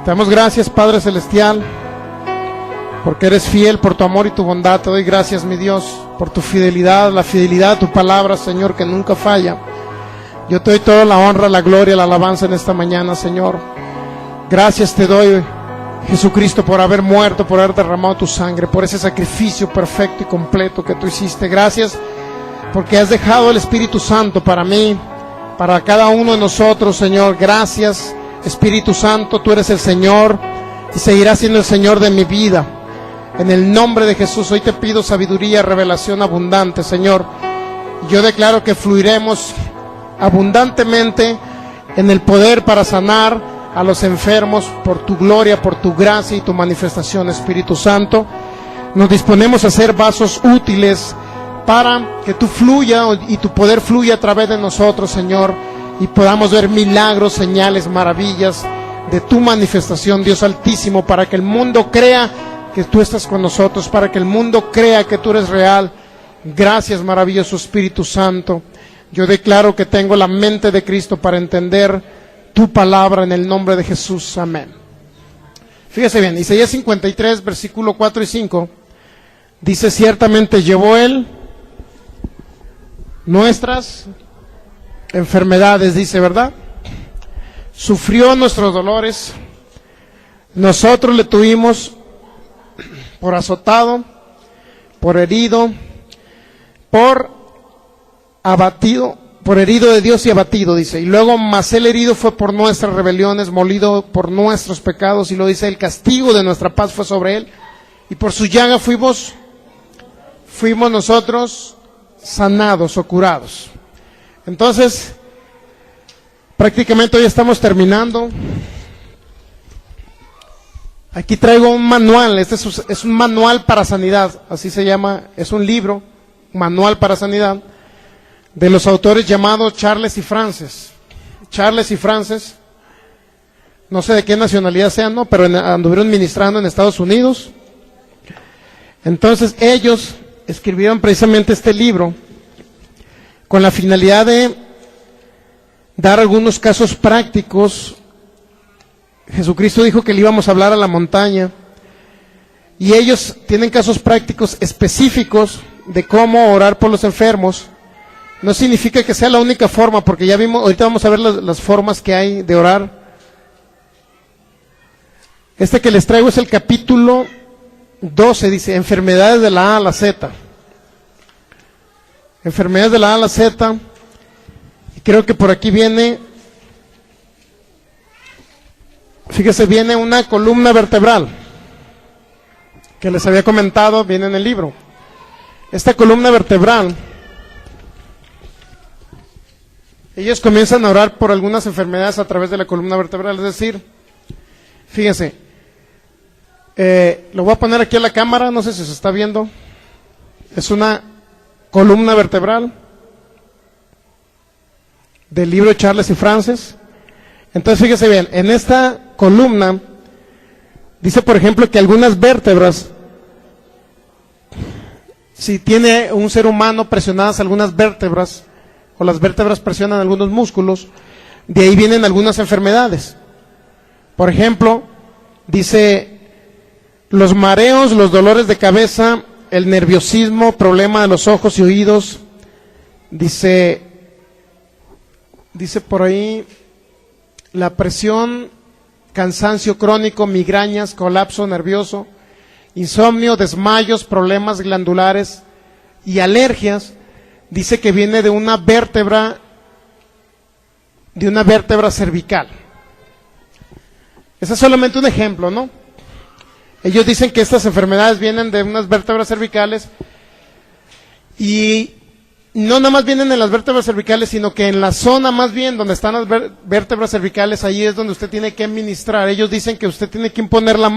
Te damos gracias, Padre Celestial, porque eres fiel por tu amor y tu bondad. Te doy gracias, mi Dios, por tu fidelidad, la fidelidad de tu palabra, Señor, que nunca falla. Yo te doy toda la honra, la gloria, la alabanza en esta mañana, Señor. Gracias te doy, Jesucristo, por haber muerto, por haber derramado tu sangre, por ese sacrificio perfecto y completo que tú hiciste. Gracias porque has dejado el Espíritu Santo para mí, para cada uno de nosotros, Señor. Gracias, Espíritu Santo, tú eres el Señor y seguirás siendo el Señor de mi vida. En el nombre de Jesús, hoy te pido sabiduría, revelación abundante, Señor. Yo declaro que fluiremos abundantemente en el poder para sanar a los enfermos por tu gloria, por tu gracia y tu manifestación, Espíritu Santo. Nos disponemos a ser vasos útiles para que tú fluya y tu poder fluya a través de nosotros, Señor, y podamos ver milagros, señales, maravillas de tu manifestación, Dios Altísimo, para que el mundo crea que tú estás con nosotros, para que el mundo crea que tú eres real. Gracias, maravilloso Espíritu Santo. Yo declaro que tengo la mente de Cristo para entender tu palabra en el nombre de Jesús. Amén. Fíjese bien, Isaías 53, versículo 4 y 5, dice: ciertamente llevó él nuestras enfermedades, dice, ¿verdad? Sufrió nuestros dolores, nosotros le tuvimos por azotado, por herido, por abatido, por herido de Dios y abatido, dice. Y luego, mas el herido fue por nuestras rebeliones, molido por nuestros pecados, y lo dice, el castigo de nuestra paz fue sobre él, y por su llaga fuimos nosotros sanados o curados. Entonces, prácticamente hoy estamos terminando. Aquí traigo un manual, este es un manual para sanidad, así se llama, es un libro, manual para sanidad, de los autores llamados Charles y Frances. Charles y Frances, no sé de qué nacionalidad sean, ¿no? Pero anduvieron ministrando en Estados Unidos. Entonces ellos escribieron precisamente este libro con la finalidad de dar algunos casos prácticos. Jesucristo dijo que le íbamos a hablar a la montaña, y ellos tienen casos prácticos específicos de cómo orar por los enfermos. No significa que sea la única forma, porque ya vimos, ahorita vamos a ver las formas que hay de orar. Este que les traigo es el capítulo 12, dice, enfermedades de la A a la Z. Enfermedades de la A a la Z, y creo que por aquí viene, fíjese, viene una columna vertebral, que les había comentado, viene en el libro. Esta columna vertebral, ellos comienzan a orar por algunas enfermedades a través de la columna vertebral, es decir, fíjense, lo voy a poner aquí a la cámara, no sé si se está viendo, es una columna vertebral del libro de Charles y Frances. Entonces fíjese bien, en esta columna dice, por ejemplo, que algunas vértebras, si tiene un ser humano presionadas algunas vértebras, o las vértebras presionan algunos músculos, de ahí vienen algunas enfermedades. Por ejemplo, dice, los mareos, los dolores de cabeza, el nerviosismo, problema de los ojos y oídos, dice por ahí, la presión, cansancio crónico, migrañas, colapso nervioso, insomnio, desmayos, problemas glandulares y alergias. Dice que viene de una vértebra cervical. Ese es solamente un ejemplo, ¿no? Ellos dicen que estas enfermedades vienen de unas vértebras cervicales, y no nada más vienen en las vértebras cervicales, sino que en la zona más bien donde están las vértebras cervicales, ahí es donde usted tiene que ministrar. Ellos dicen que usted tiene que imponer las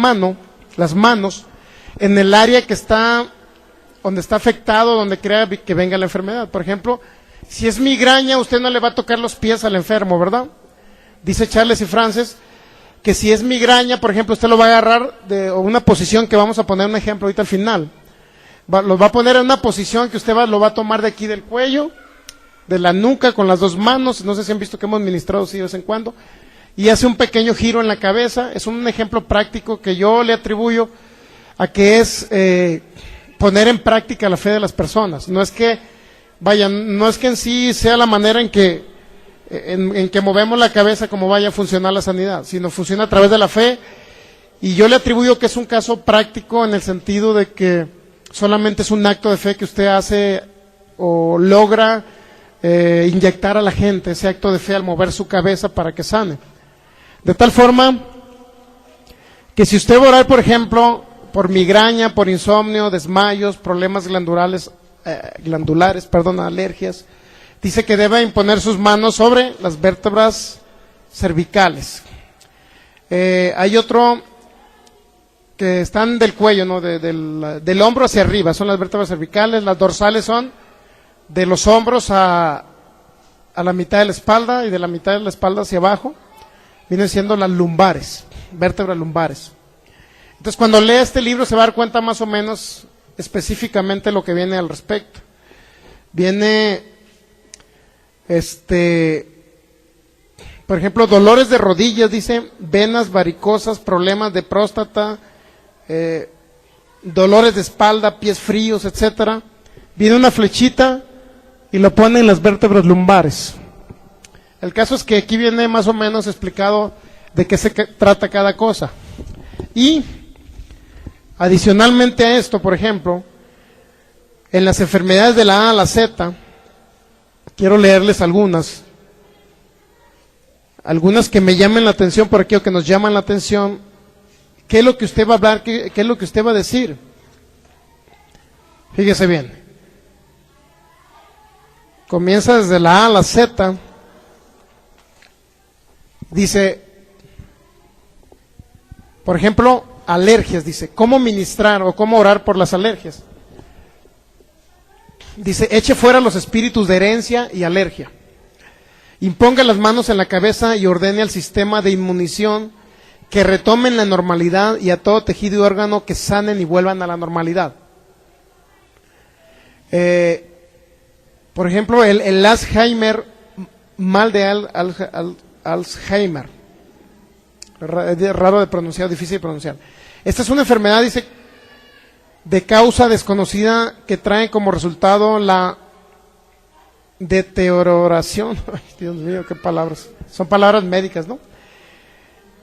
manos, en el área que está, donde está afectado, donde crea que venga la enfermedad. Por ejemplo, si es migraña, usted no le va a tocar los pies al enfermo, ¿verdad? Dice Charles y Frances que si es migraña, por ejemplo, usted lo va a agarrar de una posición que vamos a poner un ejemplo ahorita al final. Lo va a poner en una posición que usted lo va a tomar de aquí del cuello, de la nuca, con las dos manos. No sé si han visto que hemos ministrado así de vez en cuando. y hace un pequeño giro en la cabeza. Es un ejemplo práctico que yo le atribuyo a que es poner en práctica la fe de las personas. No es que, no es que en sí sea la manera en que movemos la cabeza como vaya a funcionar la sanidad, sino funciona a través de la fe. Y yo le atribuyo que es un caso práctico en el sentido de que solamente es un acto de fe que usted hace o logra inyectar a la gente ese acto de fe al mover su cabeza para que sane. De tal forma que si usted va a orar, por ejemplo, por migraña, por insomnio, desmayos, problemas glandulares, alergias, dice que debe imponer sus manos sobre las vértebras cervicales. Hay otro que están del cuello, ¿no? Del hombro hacia arriba, son las vértebras cervicales. Las dorsales son de los hombros a la mitad de la espalda, y de la mitad de la espalda hacia abajo vienen siendo las lumbares, vértebras lumbares. Entonces, cuando lee este libro se va a dar cuenta más o menos específicamente lo que viene al respecto. Viene, por ejemplo, dolores de rodillas, dice, venas varicosas, problemas de próstata, dolores de espalda, pies fríos, etcétera. Viene una flechita y lo pone en las vértebras lumbares. El caso es que aquí viene más o menos explicado de qué se trata cada cosa. Y adicionalmente a esto, por ejemplo, en las enfermedades de la A a la Z, quiero leerles algunas que me llamen la atención, por aquí, o que nos llaman la atención. ¿Qué es lo que usted va a hablar? ¿Qué es lo que usted va a decir? Fíjese bien. Comienza desde la A a la Z. Dice, por ejemplo, alergias. Dice, ¿cómo ministrar o cómo orar por las alergias? Dice, eche fuera los espíritus de herencia y alergia. Imponga las manos en la cabeza y ordene al sistema de inmunición que retomen la normalidad, y a todo tejido y órgano que sanen y vuelvan a la normalidad. Por ejemplo, el Alzheimer, mal de Alzheimer, raro de pronunciar, difícil de pronunciar. Esta es una enfermedad, dice, de causa desconocida, que trae como resultado la deterioración, ay, Dios mío, qué palabras, son palabras médicas, ¿no?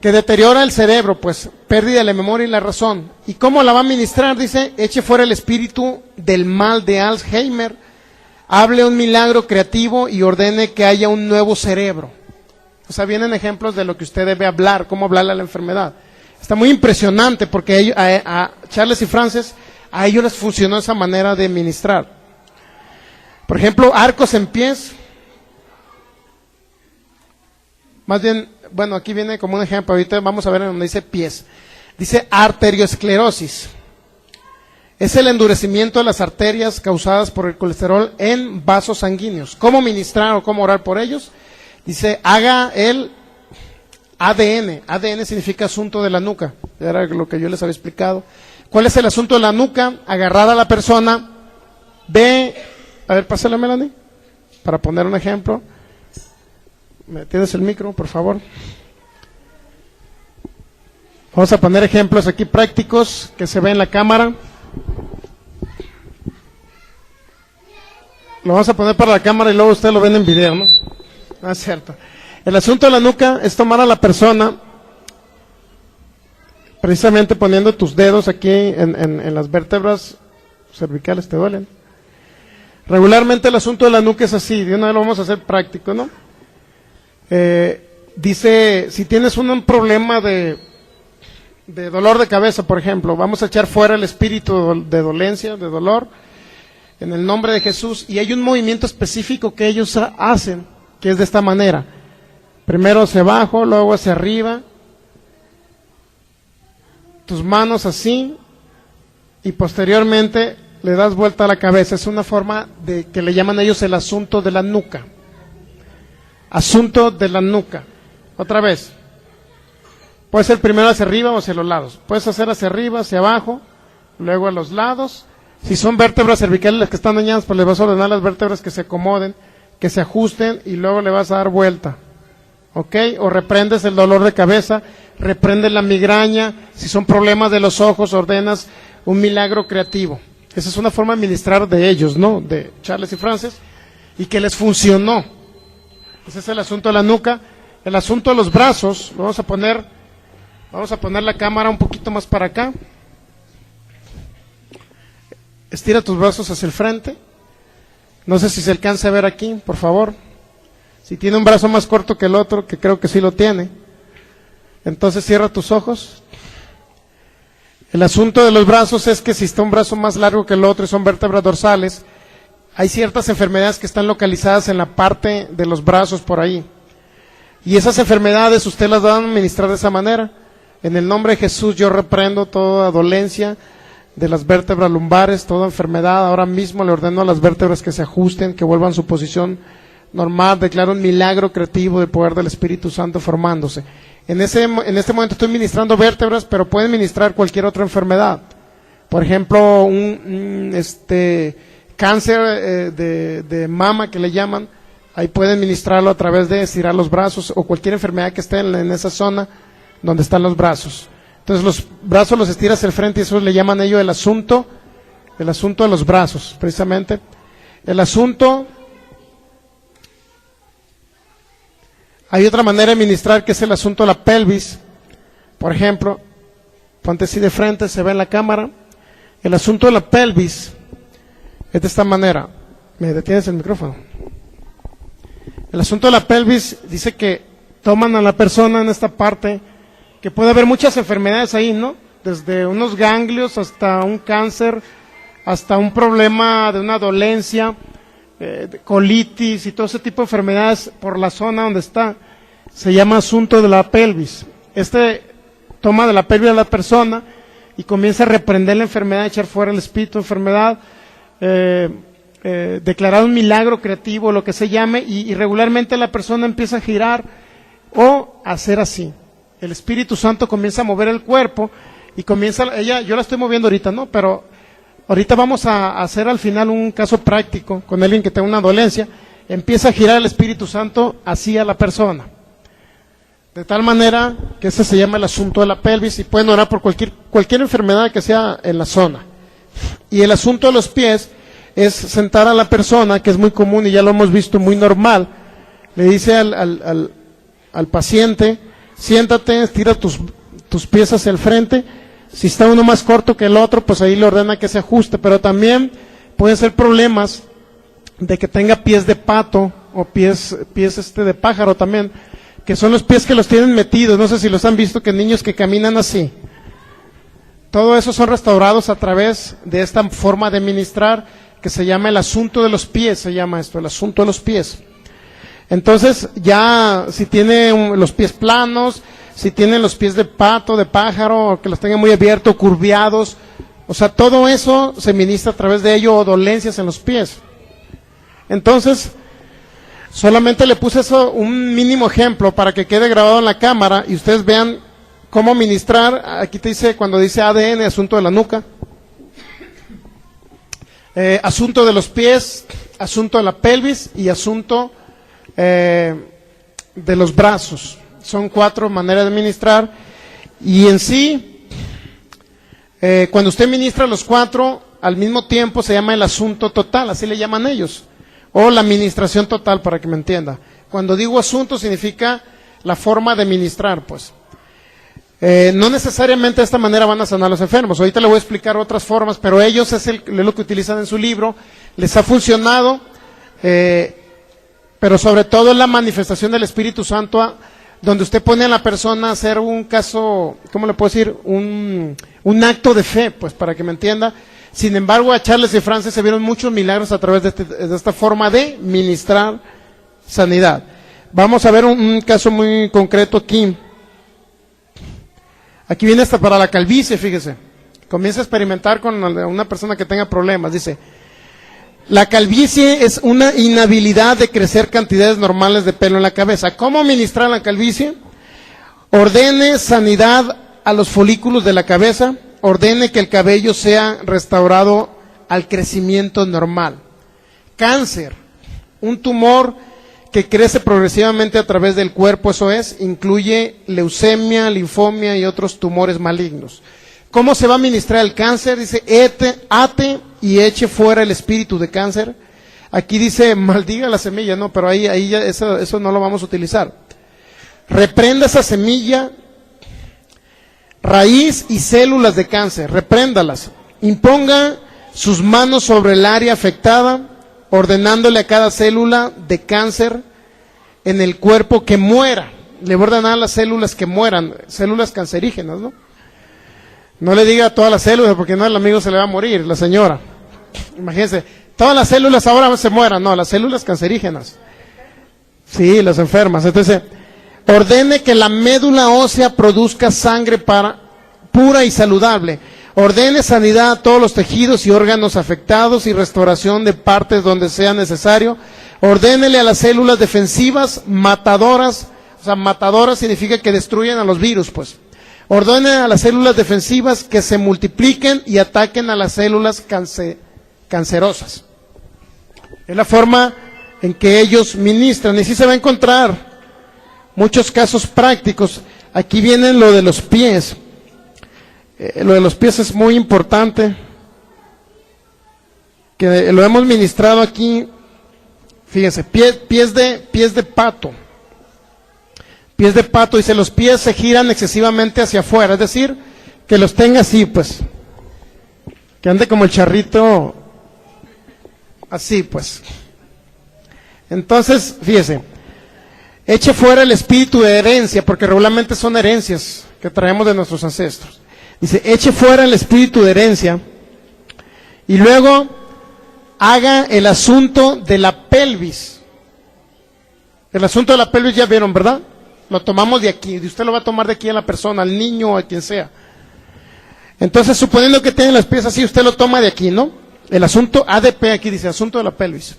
Que deteriora el cerebro, pues, pérdida de la memoria y la razón. ¿Y cómo la va a ministrar? Dice, eche fuera el espíritu del mal de Alzheimer, hable un milagro creativo y ordene que haya un nuevo cerebro. O sea, vienen ejemplos de lo que usted debe hablar, cómo hablarle a la enfermedad. Está muy impresionante, porque a Charles y Frances, a ellos les funcionó esa manera de ministrar. Por ejemplo, arcos en pies. Más bien, bueno, aquí viene como un ejemplo, ahorita vamos a ver en donde dice pies. Dice arteriosclerosis. Es el endurecimiento de las arterias causadas por el colesterol en vasos sanguíneos. ¿Cómo ministrar o cómo orar por ellos? Dice, haga el ADN. ADN significa asunto de la nuca. Era lo que yo les había explicado. ¿Cuál es el asunto de la nuca? Agarrada a la persona, ve, a ver, pásale, Melanie, para poner un ejemplo. ¿Me tienes el micro, por favor? Vamos a poner ejemplos aquí prácticos que se ve en la cámara. Lo vamos a poner para la cámara y luego ustedes lo ven en video, ¿no? Ah, es cierto. El asunto de la nuca es tomar a la persona, precisamente poniendo tus dedos aquí en las vértebras cervicales. ¿Te duelen? Regularmente el asunto de la nuca es así, de una vez lo vamos a hacer práctico, ¿no? Dice, si tienes un problema de dolor de cabeza, por ejemplo, vamos a echar fuera el espíritu de dolencia, de dolor, en el nombre de Jesús. Y hay un movimiento específico que ellos hacen, que es de esta manera. Primero hacia abajo, luego hacia arriba, tus manos así, y posteriormente le das vuelta a la cabeza. Es una forma de que le llaman ellos el asunto de la nuca. Asunto de la nuca. Otra vez. Puede ser primero hacia arriba o hacia los lados. Puedes hacer hacia arriba, hacia abajo, luego a los lados. Si son vértebras cervicales las que están dañadas, pues le vas a ordenar las vértebras que se acomoden, que se ajusten, y luego le vas a dar vuelta. ¿ok? O reprendes el dolor de cabeza, reprendes la migraña, si son problemas de los ojos, ordenas un milagro creativo. Esa es una forma de ministrar de ellos, ¿no? De Charles y Frances, y que les funcionó. Ese es el asunto de la nuca. El asunto de los brazos, vamos a poner la cámara un poquito más para acá. Estira tus brazos hacia el frente. No sé si se alcanza a ver aquí, por favor. Si tiene un brazo más corto que el otro, que creo que sí lo tiene, entonces cierra tus ojos. El asunto de los brazos es que si está un brazo más largo que el otro y son vértebras dorsales, hay ciertas enfermedades que están localizadas en la parte de los brazos por ahí. Y esas enfermedades usted las va a administrar de esa manera. En el nombre de Jesús yo reprendo toda dolencia de las vértebras lumbares, toda enfermedad. Ahora mismo le ordeno a las vértebras que se ajusten, que vuelvan a su posición normal. Declaro un milagro creativo del poder del Espíritu Santo formándose. En este momento estoy ministrando vértebras, pero pueden ministrar cualquier otra enfermedad. Por ejemplo, un cáncer de mama que le llaman. Ahí pueden ministrarlo a través de estirar los brazos o cualquier enfermedad que esté en esa zona donde están los brazos. Entonces los brazos los estiras hacia el frente y eso le llaman ellos el asunto de los brazos, precisamente. El asunto, hay otra manera de ministrar que es el asunto de la pelvis. Por ejemplo, ponte así de frente, se ve en la cámara. El asunto de la pelvis es de esta manera. ¿Me detienes el micrófono? El asunto de la pelvis dice que toman a la persona en esta parte, que puede haber muchas enfermedades ahí, ¿no? Desde unos ganglios hasta un cáncer, hasta un problema de una dolencia, de colitis y todo ese tipo de enfermedades por la zona donde está. Se llama asunto de la pelvis. Toma de la pelvis a la persona y comienza a reprender la enfermedad, echar fuera el espíritu de enfermedad, declarar un milagro creativo, lo que se llame, y regularmente la persona empieza a girar o a hacer así. El Espíritu Santo comienza a mover el cuerpo y yo la estoy moviendo ahorita, ¿no? Pero ahorita vamos a hacer al final un caso práctico con alguien que tenga una dolencia. Empieza a girar el Espíritu Santo hacia la persona. De tal manera que ese se llama el asunto de la pelvis y pueden orar por cualquier enfermedad que sea en la zona. Y el asunto de los pies es sentar a la persona, que es muy común y ya lo hemos visto muy normal. Le dice al paciente, siéntate, estira tus pies hacia el frente. Si está uno más corto que el otro, pues ahí le ordena que se ajuste. Pero también pueden ser problemas de que tenga pies de pato o pies de pájaro también, que son los pies que los tienen metidos. No sé si los han visto, que niños que caminan así. Todo eso son restaurados a través de esta forma de ministrar que se llama el asunto de los pies, se llama esto, el asunto de los pies. Entonces, ya si tiene los pies planos, si tiene los pies de pato, de pájaro, que los tenga muy abiertos, curviados, o sea, todo eso se ministra a través de ello, o dolencias en los pies. Entonces, solamente le puse eso, un mínimo ejemplo para que quede grabado en la cámara y ustedes vean cómo ministrar. Aquí te dice, cuando dice ADN, asunto de la nuca, asunto de los pies, asunto de la pelvis y asunto de los brazos. Son 4 maneras de ministrar y en sí, cuando usted ministra los 4 al mismo tiempo se llama el asunto total, así le llaman ellos, o la ministración total, para que me entienda. Cuando digo asunto significa la forma de ministrar, pues. No necesariamente de esta manera van a sanar a los enfermos. Ahorita le voy a explicar otras formas, pero ellos es lo que utilizan en su libro. Les ha funcionado, pero sobre todo la manifestación del Espíritu Santo, donde usted pone a la persona a hacer un caso, ¿cómo le puedo decir? Un acto de fe, pues, para que me entienda. Sin embargo, a Charles y Frances se vieron muchos milagros a través de esta forma de ministrar sanidad. Vamos a ver un caso muy concreto aquí. Aquí viene hasta para la calvicie, fíjese. Comienza a experimentar con una persona que tenga problemas. Dice, la calvicie es una inhabilidad de crecer cantidades normales de pelo en la cabeza. ¿Cómo ministrar la calvicie? Ordene sanidad a los folículos de la cabeza. Ordene que el cabello sea restaurado al crecimiento normal. Cáncer, un tumor que crece progresivamente a través del cuerpo, eso es, incluye leucemia, linfomia y otros tumores malignos. ¿Cómo se va a ministrar el cáncer? Dice, ate y eche fuera el espíritu de cáncer. Aquí dice, maldiga la semilla, no, pero ahí ya eso no lo vamos a utilizar. Reprenda esa semilla, raíz y células de cáncer, repréndalas. Imponga sus manos sobre el área afectada, ordenándole a cada célula de cáncer en el cuerpo que muera. Le va a ordenar a las células que mueran, células cancerígenas, ¿no? No le diga a todas las células, porque no, el amigo se le va a morir, la señora. Imagínense, todas las células ahora se mueran, no, las células cancerígenas. Sí, las enfermas. Entonces, ordene que la médula ósea produzca sangre pura y saludable. Ordene sanidad a todos los tejidos y órganos afectados y restauración de partes donde sea necesario. Ordénele a las células defensivas, matadoras, o sea, matadoras significa que destruyen a los virus, pues. Ordene a las células defensivas que se multipliquen y ataquen a las células cancerosas. Es la forma en que ellos ministran. Y sí se va a encontrar muchos casos prácticos. Aquí viene lo de los pies. Lo de los pies es muy importante, que lo hemos ministrado aquí. Fíjense, pies de pato. Pies de pato, dice, los pies se giran excesivamente hacia afuera, es decir, que los tenga así, pues, que ande como el charrito, así, pues. Entonces, fíjese, eche fuera el espíritu de herencia, porque regularmente son herencias que traemos de nuestros ancestros. Dice, eche fuera el espíritu de herencia, y luego haga el asunto de la pelvis. El asunto de la pelvis ya vieron, ¿verdad? Lo tomamos de aquí, usted lo va a tomar de aquí a la persona, al niño o a quien sea. Entonces, suponiendo que tiene los pies así, usted lo toma de aquí, ¿no? El asunto ADP, aquí dice, asunto de la pelvis.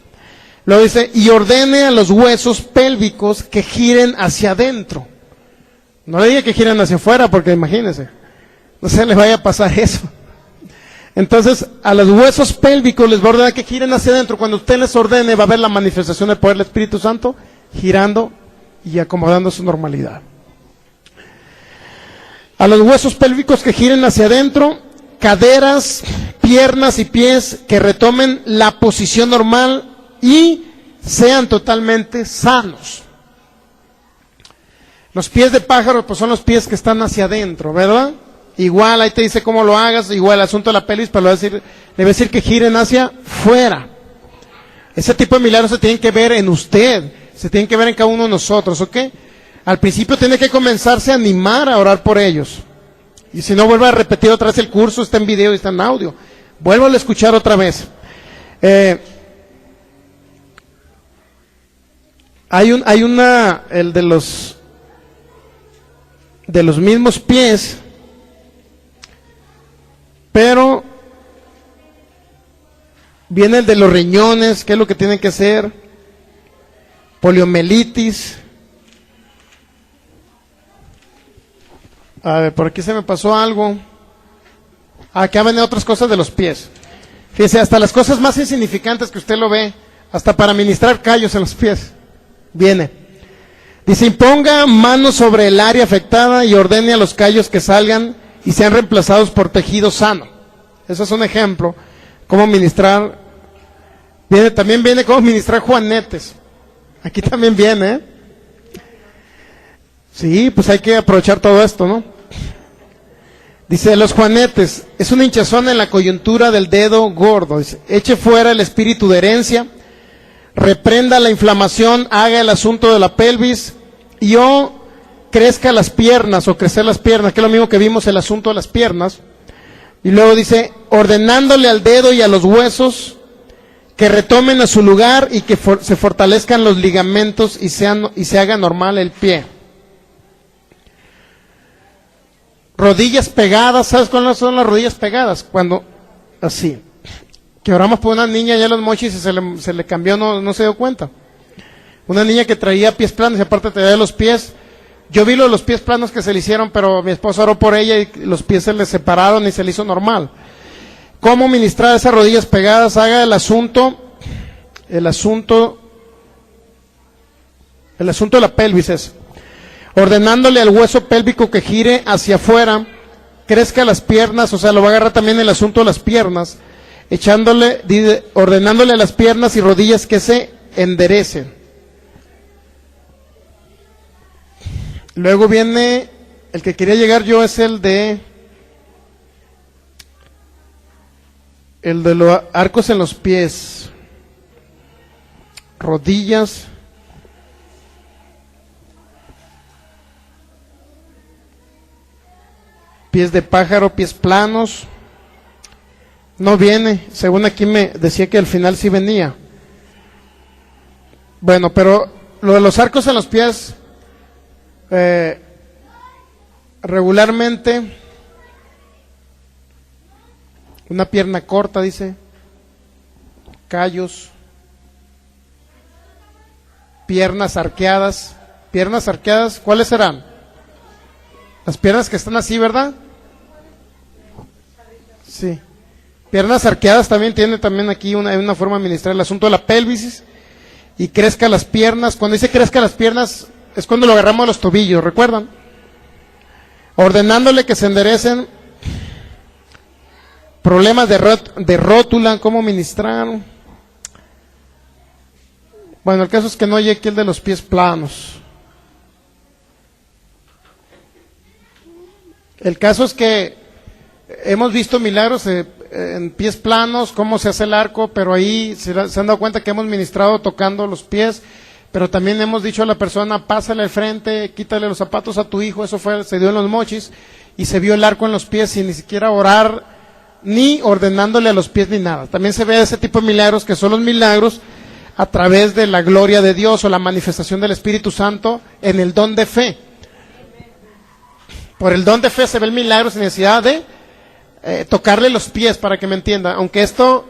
Luego dice, y ordene a los huesos pélvicos que giren hacia adentro. No le diga que giren hacia afuera, porque imagínense, no se les vaya a pasar eso. Entonces, a los huesos pélvicos les va a ordenar que giren hacia adentro. Cuando usted les ordene, va a haber la manifestación del poder del Espíritu Santo, girando y acomodando su normalidad. A los huesos pélvicos que giren hacia adentro, caderas, piernas y pies que retomen la posición normal y sean totalmente sanos. Los pies de pájaro, pues son los pies que están hacia adentro, ¿verdad? Igual, ahí te dice cómo lo hagas, igual el asunto de la pelvis, pero le va a decir que giren hacia fuera. Ese tipo de milagros se tienen que ver en usted, se tienen que ver en cada uno de nosotros, ¿ok? Al principio tiene que comenzarse a animar a orar por ellos. Y si no, vuelva a repetir otra vez el curso, está en video y está en audio. Vuelvo a escuchar otra vez. Hay una, el de los mismos pies, pero viene el de los riñones, qué es lo que tienen que hacer, poliomielitis. A ver, por aquí se me pasó algo. Acá vienen otras cosas de los pies. Fíjese, hasta las cosas más insignificantes que usted lo ve, hasta para ministrar callos en los pies, viene. Dice, imponga manos sobre el área afectada y ordene a los callos que salgan y sean reemplazados por tejido sano. Eso es un ejemplo. Cómo ministrar. También viene cómo ministrar juanetes. Aquí también viene, ¿eh? Sí, pues hay que aprovechar todo esto, ¿no? Dice, los juanetes, es una hinchazón en la coyuntura del dedo gordo. Dice, eche fuera el espíritu de herencia, reprenda la inflamación, haga el asunto de la pelvis, y crezca las piernas, o crecer las piernas, que es lo mismo que vimos el asunto de las piernas. Y luego dice, ordenándole al dedo y a los huesos que retomen a su lugar y que se fortalezcan los ligamentos y se haga normal el pie. Rodillas pegadas, ¿sabes cuáles son las rodillas pegadas? Cuando, así, que oramos por una niña ya los mochis y se le cambió, no se dio cuenta. Una niña que traía pies planos y aparte traía los pies, yo vi los pies planos que se le hicieron, pero mi esposo oró por ella y los pies se le separaron y se le hizo normal. ¿Cómo ministrar esas rodillas pegadas? Haga el asunto El asunto de la pelvis es, ordenándole al hueso pélvico que gire hacia afuera, crezca las piernas, o sea, lo va a agarrar también el asunto de las piernas, ordenándole a las piernas y rodillas que se enderecen. Luego viene, el que quería llegar yo es el de los arcos en los pies, rodillas, pies de pájaro, pies planos. No viene, según aquí me decía que al final sí venía. Bueno, pero lo de los arcos en los pies, regularmente, una pierna corta, dice, callos, piernas arqueadas, ¿cuáles serán? Las piernas que están así, ¿verdad? Sí. Piernas arqueadas también tiene también aquí una forma de administrar el asunto de la pelvis y crezca las piernas. Cuando dice crezca las piernas es cuando lo agarramos a los tobillos, ¿recuerdan? Ordenándole que se enderecen. Problemas de rótula, cómo ministrar. Bueno, el caso es que no llegue aquí el de los pies planos. El caso es que hemos visto milagros en pies planos, cómo se hace el arco, pero ahí se han dado cuenta que hemos ministrado tocando los pies, pero también hemos dicho a la persona, pásale al frente, quítale los zapatos a tu hijo, se dio en los mochis, y se vio el arco en los pies sin ni siquiera orar, ni ordenándole a los pies ni nada. También se ve ese tipo de milagros, que son los milagros a través de la gloria de Dios o la manifestación del Espíritu Santo en el don de fe. Por el don de fe se ve el milagro sin necesidad de tocarle los pies, para que me entiendan, aunque esto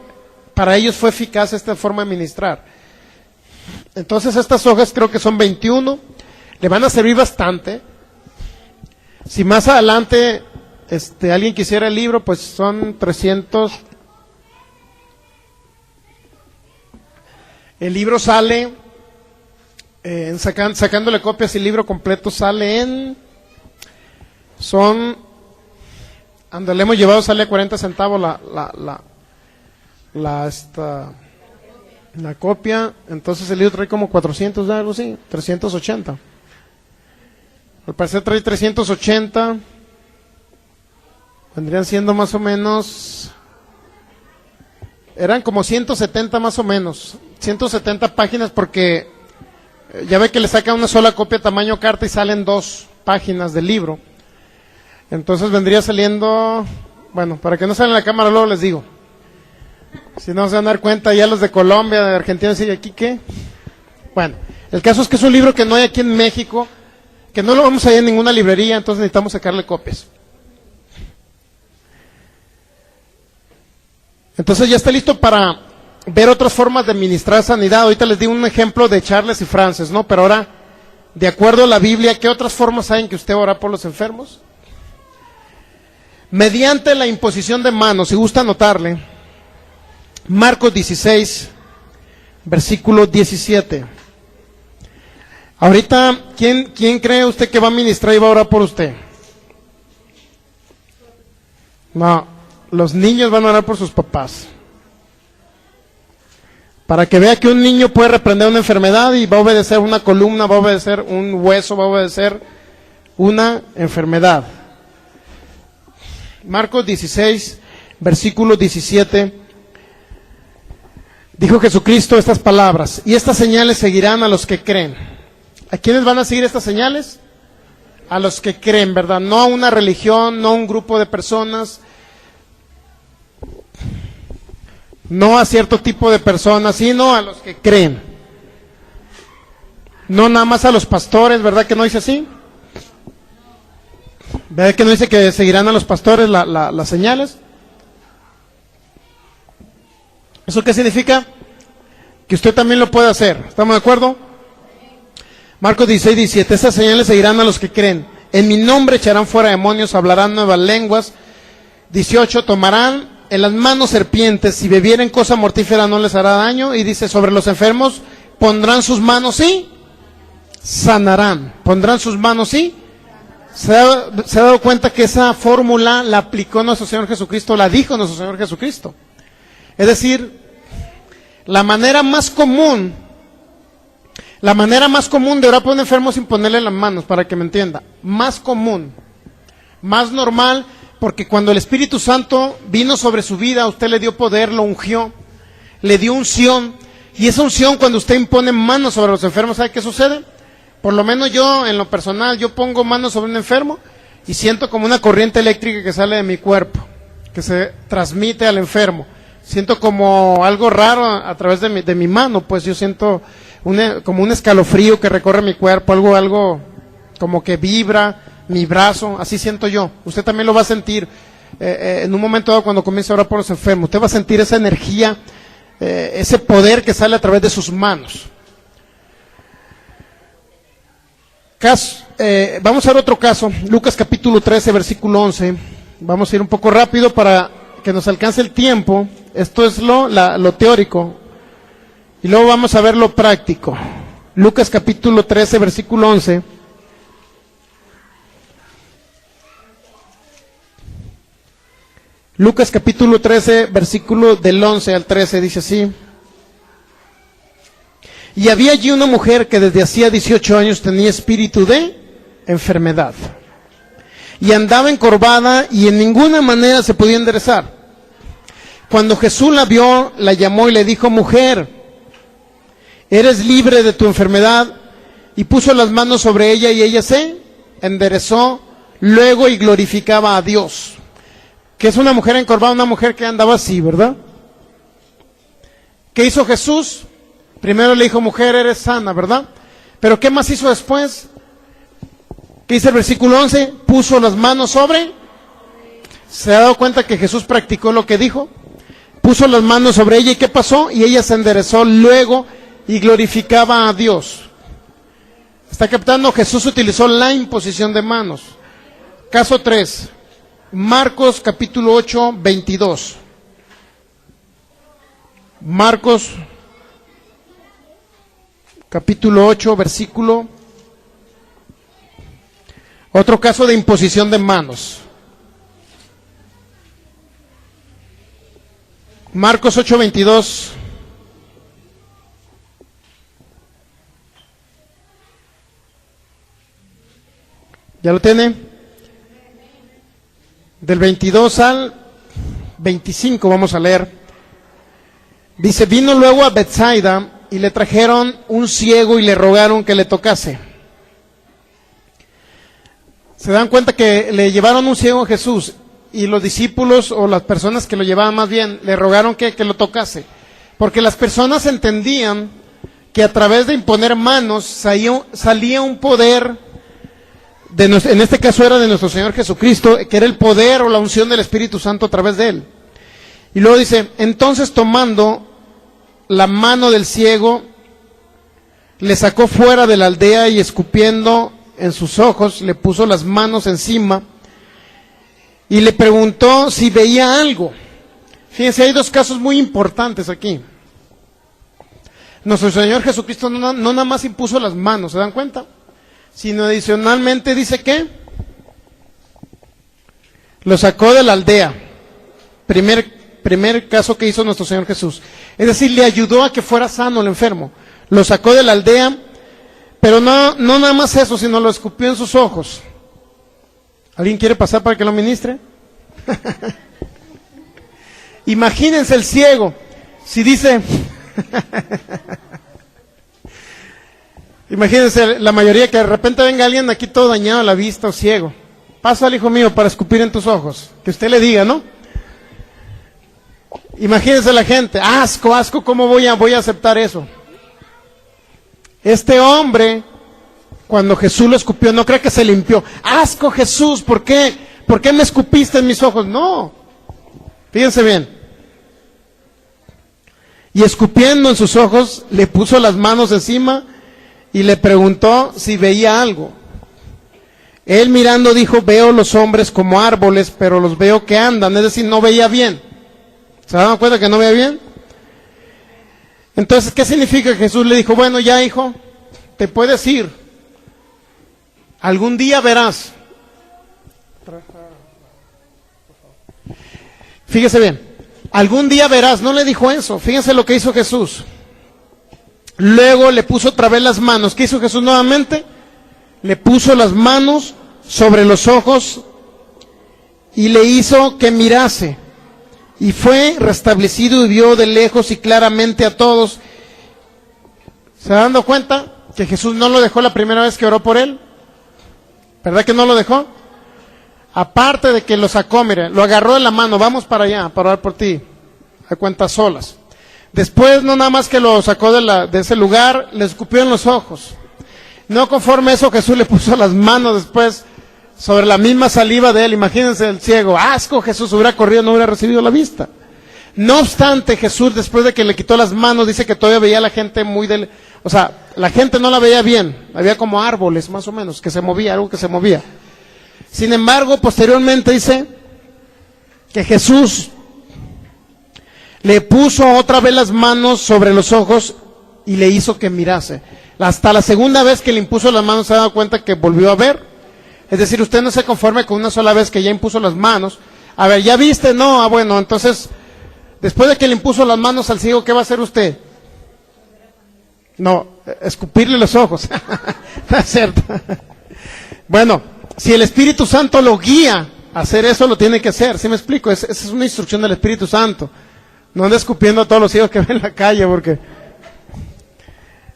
para ellos fue eficaz esta forma de ministrar. Entonces estas hojas creo que son 21, le van a servir bastante. Si más adelante alguien quisiera el libro, pues son 300. El libro sale, sacándole copias, el libro completo sale donde le hemos llevado sale a 40 centavos la copia. Entonces el libro trae como 400 de algo así, 380. Al parecer trae 380. Vendrían siendo más o menos, eran como 170 más o menos, 170 páginas, porque ya ve que le sacan una sola copia tamaño carta y salen 2 páginas del libro. Entonces vendría saliendo, bueno, para que no salga en la cámara luego les digo, si no se van a dar cuenta ya los de Colombia, de Argentina, ¿y aquí qué? Bueno, el caso es que es un libro que no hay aquí en México, que no lo vamos a ver en ninguna librería, entonces necesitamos sacarle copias. Entonces ya está listo para ver otras formas de ministrar sanidad. Ahorita les di un ejemplo de Charles y Frances, ¿no? Pero ahora, de acuerdo a la Biblia, ¿qué otras formas hay en que usted ora por los enfermos? Mediante la imposición de manos, si gusta anotarle, Marcos 16, versículo 17. Ahorita, ¿quién cree usted que va a ministrar y va a orar por usted? No, los niños van a orar por sus papás. Para que vea que un niño puede reprender una enfermedad y va a obedecer una columna, va a obedecer un hueso, va a obedecer una enfermedad. Marcos 16, versículo 17, dijo Jesucristo estas palabras: y estas señales seguirán a los que creen. ¿A quiénes van a seguir estas señales? A los que creen, ¿verdad? No a una religión, no a un grupo de personas, no a cierto tipo de personas, sino a los que creen. No nada más a los pastores, ¿verdad que no dice así? ¿Verdad que no dice que seguirán a los pastores las señales? ¿Eso qué significa? Que usted también lo puede hacer. ¿Estamos de acuerdo? Marcos 16, 17. Estas señales seguirán a los que creen. En mi nombre echarán fuera demonios, hablarán nuevas lenguas. 18. Tomarán en las manos serpientes, si bebieren cosa mortífera no les hará daño. Y dice, sobre los enfermos pondrán sus manos y sanarán. Pondrán sus manos y se ha dado cuenta que esa fórmula la aplicó nuestro Señor Jesucristo, la dijo nuestro Señor Jesucristo. Es decir, la manera más común de orar por un enfermo sin ponerle las manos, para que me entienda, más común, más normal, porque cuando el Espíritu Santo vino sobre su vida, usted le dio poder, lo ungió, le dio unción, y esa unción, cuando usted impone manos sobre los enfermos, ¿sabe qué sucede? Por lo menos yo, en lo personal, yo pongo manos sobre un enfermo y siento como una corriente eléctrica que sale de mi cuerpo, que se transmite al enfermo. Siento como algo raro a través de mi mano, pues yo siento como un escalofrío que recorre mi cuerpo, algo como que vibra mi brazo, así siento yo. Usted también lo va a sentir en un momento dado cuando comience a orar por los enfermos. Usted va a sentir esa energía, ese poder que sale a través de sus manos. Vamos a ver otro caso, Lucas capítulo 13, versículo 11. Vamos a ir un poco rápido para que nos alcance el tiempo. Esto es lo teórico. Y luego vamos a ver lo práctico. Lucas capítulo 13, versículo 11. Lucas capítulo 13, versículo del 11 al 13, dice así. Y había allí una mujer que desde hacía 18 años tenía espíritu de enfermedad. Y andaba encorvada y en ninguna manera se podía enderezar. Cuando Jesús la vio, la llamó y le dijo: mujer, eres libre de tu enfermedad. Y puso las manos sobre ella y ella se enderezó luego y glorificaba a Dios. ¿Qué es una mujer encorvada? Una mujer que andaba así, ¿verdad? ¿Qué hizo Jesús? Primero le dijo: mujer, eres sana, ¿verdad? Pero ¿qué más hizo después? ¿Qué dice el versículo 11? Puso las manos sobre. ¿Se ha dado cuenta que Jesús practicó lo que dijo? Puso las manos sobre ella, ¿y qué pasó? Y ella se enderezó luego y glorificaba a Dios. ¿Está captando? Jesús utilizó la imposición de manos. Caso 3, Marcos capítulo 8, 22. Marcos capítulo 8, versículo. Otro caso de imposición de manos. Marcos 8, 22. ¿Ya lo tiene? Del 22 al 25 vamos a leer. Dice: vino luego a Betsaida y le trajeron un ciego y le rogaron que le tocase. Se dan cuenta que le llevaron un ciego a Jesús y los discípulos, o las personas que lo llevaban más bien, le rogaron que lo tocase. Porque las personas entendían que a través de imponer manos salía un poder, en este caso era de nuestro Señor Jesucristo, que era el poder o la unción del Espíritu Santo a través de él. Y luego dice: entonces tomando la mano del ciego, le sacó fuera de la aldea y escupiendo en sus ojos, le puso las manos encima y le preguntó si veía algo. Fíjense, hay dos casos muy importantes aquí. Nuestro Señor Jesucristo no nada más impuso las manos, ¿se dan cuenta? Sino adicionalmente dice que lo sacó de la aldea. Primer caso que hizo nuestro Señor Jesús. Es decir, le ayudó a que fuera sano el enfermo. Lo sacó de la aldea, pero no nada más eso, sino lo escupió en sus ojos. ¿Alguien quiere pasar para que lo ministre? Imagínense el ciego, si dice... Imagínense la mayoría, que de repente venga alguien aquí todo dañado a la vista o ciego. Pasa al hijo mío para escupir en tus ojos. Que usted le diga, ¿no? Imagínense la gente, asco, ¿cómo voy a aceptar eso? Este hombre, cuando Jesús lo escupió, no cree que se limpió. Asco, Jesús, ¿por qué? ¿Por qué me escupiste en mis ojos? No. Fíjense bien. Y escupiendo en sus ojos, le puso las manos encima y le preguntó si veía algo. Él mirando dijo: veo los hombres como árboles, pero los veo que andan. Es decir, no veía bien. ¿Se dan cuenta que no veía bien? Entonces, ¿qué significa? Jesús le dijo: bueno, ya hijo, te puedes ir. Algún día verás. Fíjese bien, algún día verás, no le dijo eso, fíjense lo que hizo Jesús. Luego le puso otra vez las manos. ¿Qué hizo Jesús nuevamente? Le puso las manos sobre los ojos y le hizo que mirase. Y fue restablecido y vio de lejos y claramente a todos. ¿Se va dando cuenta que Jesús no lo dejó la primera vez que oró por él? ¿Verdad que no lo dejó? Aparte de que lo sacó, mire, lo agarró de la mano, vamos para allá, para orar por ti, a cuentas solas. Después, no nada más que lo sacó de ese lugar, le escupió en los ojos. No conforme a eso, Jesús le puso las manos después sobre la misma saliva de él. Imagínense el ciego, asco, Jesús hubiera corrido, no hubiera recibido la vista. No obstante, Jesús, después de que le quitó las manos, dice que todavía veía a la gente o sea, la gente no la veía bien, había como árboles más o menos, que se movía, algo que se movía. Sin embargo, posteriormente dice que Jesús le puso otra vez las manos sobre los ojos y le hizo que mirase. Hasta la segunda vez que le impuso las manos se ha dado cuenta que volvió a ver. Es decir, usted no se conforme con una sola vez que ya impuso las manos. A ver, ¿ya viste? No, bueno, entonces, después de que le impuso las manos al ciego, ¿qué va a hacer usted? No, escupirle los ojos. No es cierto. Bueno, si el Espíritu Santo lo guía a hacer eso, lo tiene que hacer. ¿Sí me explico? Esa es una instrucción del Espíritu Santo. No ande escupiendo a todos los ciegos que ven en la calle, porque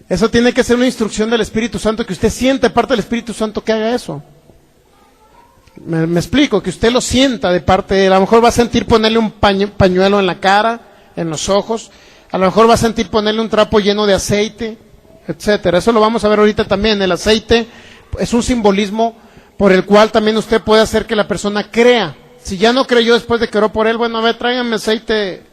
eso tiene que ser una instrucción del Espíritu Santo, que usted siente parte del Espíritu Santo que haga eso. Me explico, que usted lo sienta de parte de él. A lo mejor va a sentir ponerle un pañuelo en la cara, en los ojos. A lo mejor va a sentir ponerle un trapo lleno de aceite, etcétera. Eso lo vamos a ver ahorita también. El aceite es un simbolismo por el cual también usted puede hacer que la persona crea. Si ya no creyó después de que oró por él, bueno, a ver, tráiganme aceite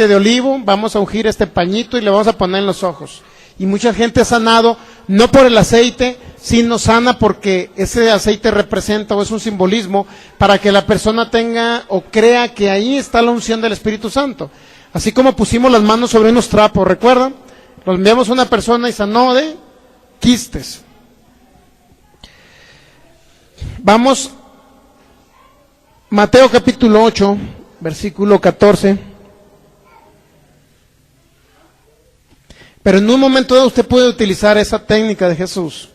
de olivo, vamos a ungir este pañito y le vamos a poner en los ojos. Y mucha gente ha sanado, no por el aceite, sino sana porque ese aceite representa o es un simbolismo para que la persona tenga o crea que ahí está la unción del Espíritu Santo. Así como pusimos las manos sobre unos trapos, ¿recuerdan? Los enviamos a una persona y sanó de quistes. Vamos, Mateo capítulo 8, versículo 14. Pero en un momento dado usted puede utilizar esa técnica de Jesús.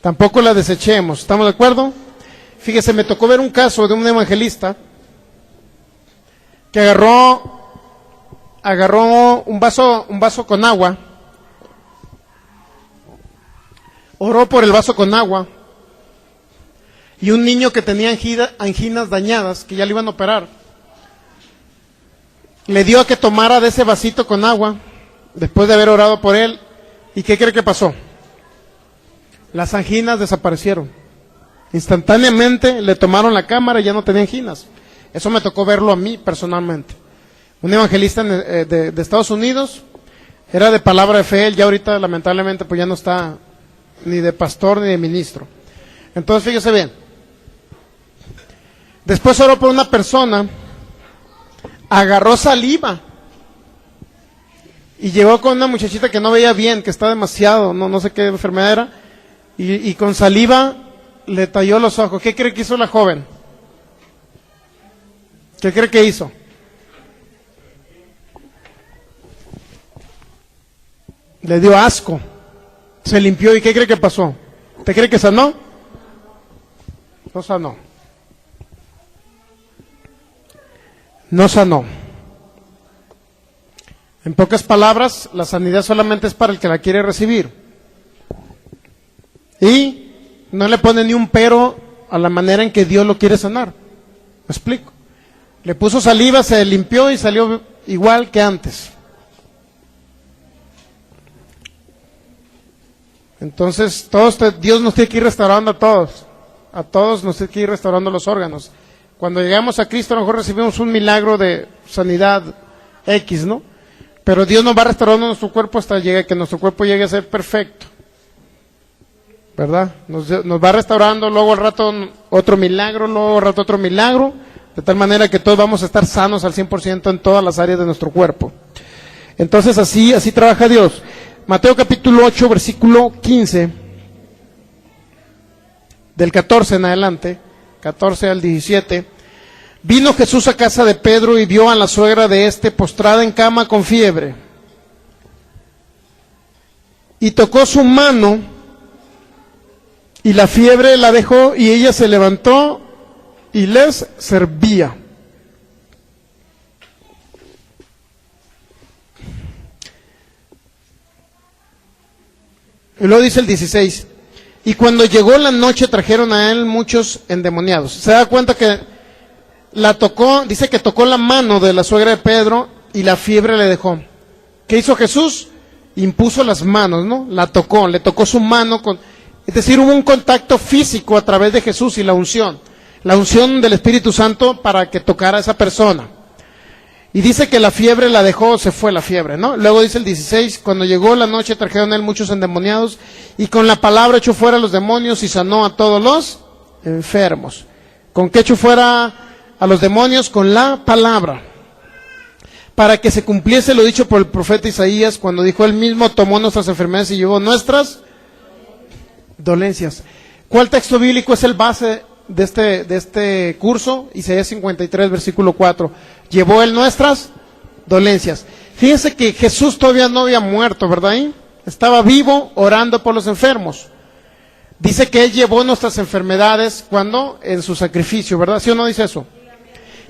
Tampoco la desechemos, ¿estamos de acuerdo? Fíjese, me tocó ver un caso de un evangelista que agarró un vaso con agua, oró por el vaso con agua, y un niño que tenía anginas dañadas, que ya le iban a operar, le dio a que tomara de ese vasito con agua, después de haber orado por él, ¿y qué cree que pasó? Las anginas desaparecieron. Instantáneamente le tomaron la cámara y ya no tenía anginas. Eso me tocó verlo a mí personalmente. Un evangelista de Estados Unidos, era de palabra de fe, él ya ahorita lamentablemente pues ya no está ni de pastor ni de ministro. Entonces fíjese bien, después oró por una persona, agarró saliva y llegó con una muchachita que no veía bien, que está demasiado, no sé qué enfermedad era, y con saliva le talló los ojos. ¿Qué cree que hizo la joven? ¿Qué cree que hizo? Le dio asco, se limpió. ¿Y qué cree que pasó? ¿Te cree que sanó? No sanó. No sanó. En pocas palabras, la sanidad solamente es para el que la quiere recibir. Y no le pone ni un pero a la manera en que Dios lo quiere sanar. ¿Me explico? Le puso saliva, se limpió y salió igual que antes. Entonces, Dios nos tiene que ir restaurando a todos nos tiene que ir restaurando los órganos. Cuando llegamos a Cristo, a lo mejor recibimos un milagro de sanidad X, ¿no? Pero Dios nos va restaurando nuestro cuerpo hasta que nuestro cuerpo llegue a ser perfecto, ¿verdad? Nos va restaurando, luego al rato otro milagro, luego al rato otro milagro, de tal manera que todos vamos a estar sanos al 100% en todas las áreas de nuestro cuerpo. Entonces así trabaja Dios. Mateo capítulo 8, versículo 15. del 14 en adelante, 14 al 17. Vino Jesús a casa de Pedro y vio a la suegra de éste postrada en cama con fiebre. Y tocó su mano, y la fiebre la dejó, y ella se levantó y les servía. Y luego dice el 16, y cuando llegó la noche trajeron a él muchos endemoniados. Se da cuenta que la tocó, dice que tocó la mano de la suegra de Pedro y la fiebre le dejó. ¿Qué hizo Jesús? Impuso las manos, ¿no? La tocó, le tocó su mano, es decir, hubo un contacto físico a través de Jesús y la unción del Espíritu Santo para que tocara a esa persona. Y dice que la fiebre la dejó, se fue la fiebre, ¿no? Luego dice el 16, cuando llegó la noche trajeron a él muchos endemoniados y con la palabra echó fuera a los demonios y sanó a todos los enfermos. ¿Con qué echó fuera a los demonios? Con la palabra. Para que se cumpliese lo dicho por el profeta Isaías cuando dijo él mismo, tomó nuestras enfermedades y llevó nuestras dolencias. ¿Cuál texto bíblico es el base de este curso? Isaías 53, versículo 4. Llevó él nuestras dolencias. Fíjense que Jesús todavía no había muerto, ¿verdad? Estaba vivo orando por los enfermos. Dice que él llevó nuestras enfermedades cuando en su sacrificio, ¿verdad? ¿Sí o no dice eso?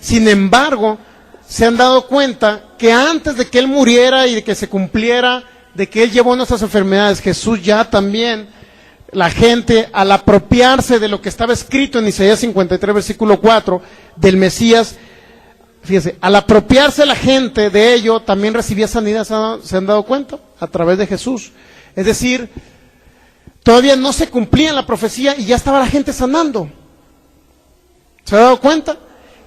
Sin embargo, se han dado cuenta que antes de que él muriera y de que se cumpliera, de que él llevó nuestras enfermedades, Jesús ya también, la gente, al apropiarse de lo que estaba escrito en Isaías 53, versículo 4, del Mesías, fíjese, al apropiarse la gente de ello, también recibía sanidad. ¿Se han dado cuenta? A través de Jesús. Es decir, todavía no se cumplía la profecía y ya estaba la gente sanando. ¿Se ha dado cuenta?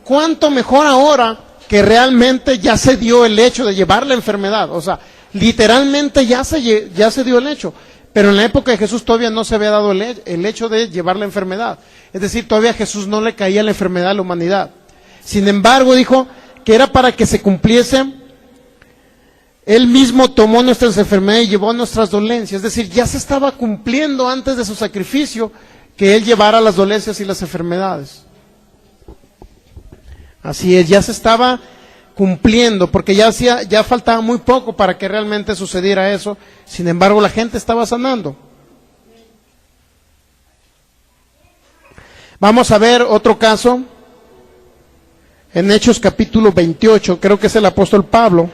¿Cuánto mejor ahora que realmente ya se dio el hecho de llevar la enfermedad? O sea, literalmente ya se dio el hecho. Pero en la época de Jesús todavía no se había dado el hecho de llevar la enfermedad. Es decir, todavía a Jesús no le caía la enfermedad a la humanidad. Sin embargo, dijo que era para que se cumpliese. Él mismo tomó nuestras enfermedades y llevó nuestras dolencias. Es decir, ya se estaba cumpliendo antes de su sacrificio que Él llevara las dolencias y las enfermedades. Así es, ya se estaba cumpliendo, porque ya faltaba muy poco para que realmente sucediera eso. Sin embargo, la gente estaba sanando. Vamos a ver otro caso en Hechos capítulo 28, creo que es el apóstol Pablo.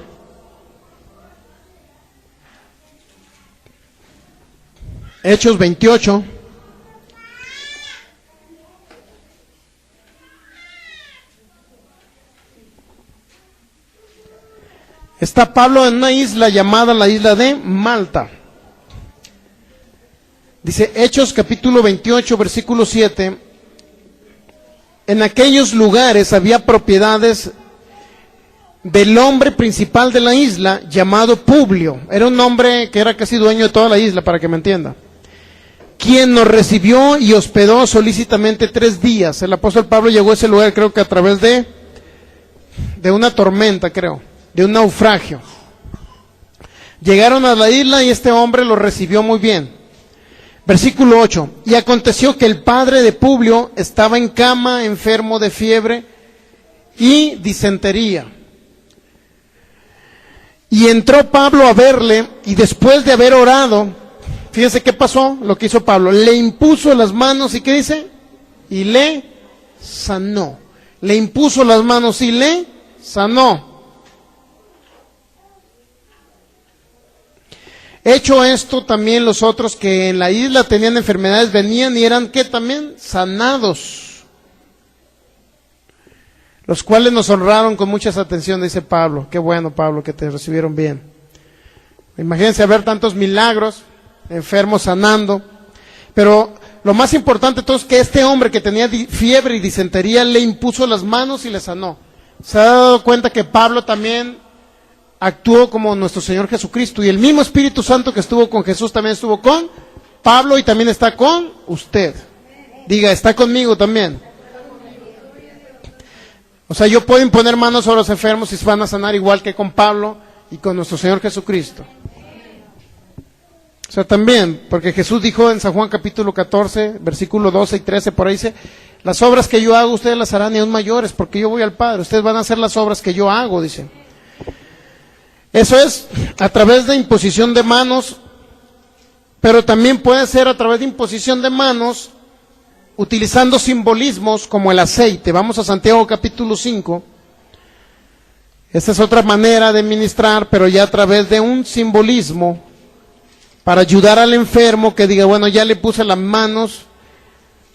Hechos 28. Está Pablo en una isla llamada la isla de Malta. Dice Hechos capítulo 28, versículo 7. En aquellos lugares había propiedades del hombre principal de la isla, llamado Publio. Era un hombre que era casi dueño de toda la isla, para que me entienda. Quien nos recibió y hospedó solícitamente 3 días. El apóstol Pablo llegó a ese lugar, creo que a través de una tormenta, de un naufragio. Llegaron a la isla y este hombre lo recibió muy bien. Versículo 8. Y aconteció que el padre de Publio estaba en cama, enfermo de fiebre y disentería. Y entró Pablo a verle, y después de haber orado, fíjense qué pasó, lo que hizo Pablo, le impuso las manos, ¿y qué dice? Y le sanó. Le impuso las manos y le sanó. Hecho esto, también los otros que en la isla tenían enfermedades venían y eran, ¿qué? También sanados, los cuales nos honraron con mucha atención, dice Pablo. Qué bueno, Pablo, que te recibieron bien. Imagínense ver tantos milagros, enfermos sanando. Pero lo más importante de todo es que este hombre que tenía fiebre y disentería le impuso las manos y le sanó. Se ha dado cuenta que Pablo también actuó como nuestro Señor Jesucristo, y el mismo Espíritu Santo que estuvo con Jesús también estuvo con Pablo y también está con usted. Diga, está conmigo también. O sea, yo puedo imponer manos sobre los enfermos y se van a sanar igual que con Pablo y con nuestro Señor Jesucristo. O sea, también, porque Jesús dijo en San Juan capítulo 14, versículo 12 y 13, por ahí dice, las obras que yo hago ustedes las harán y aún mayores, porque yo voy al Padre, ustedes van a hacer las obras que yo hago, dice. Eso es a través de imposición de manos, pero también puede ser a través de imposición de manos, utilizando simbolismos como el aceite. Vamos a Santiago capítulo 5. Esta es otra manera de ministrar, pero ya a través de un simbolismo, para ayudar al enfermo que diga, bueno, ya le puse las manos,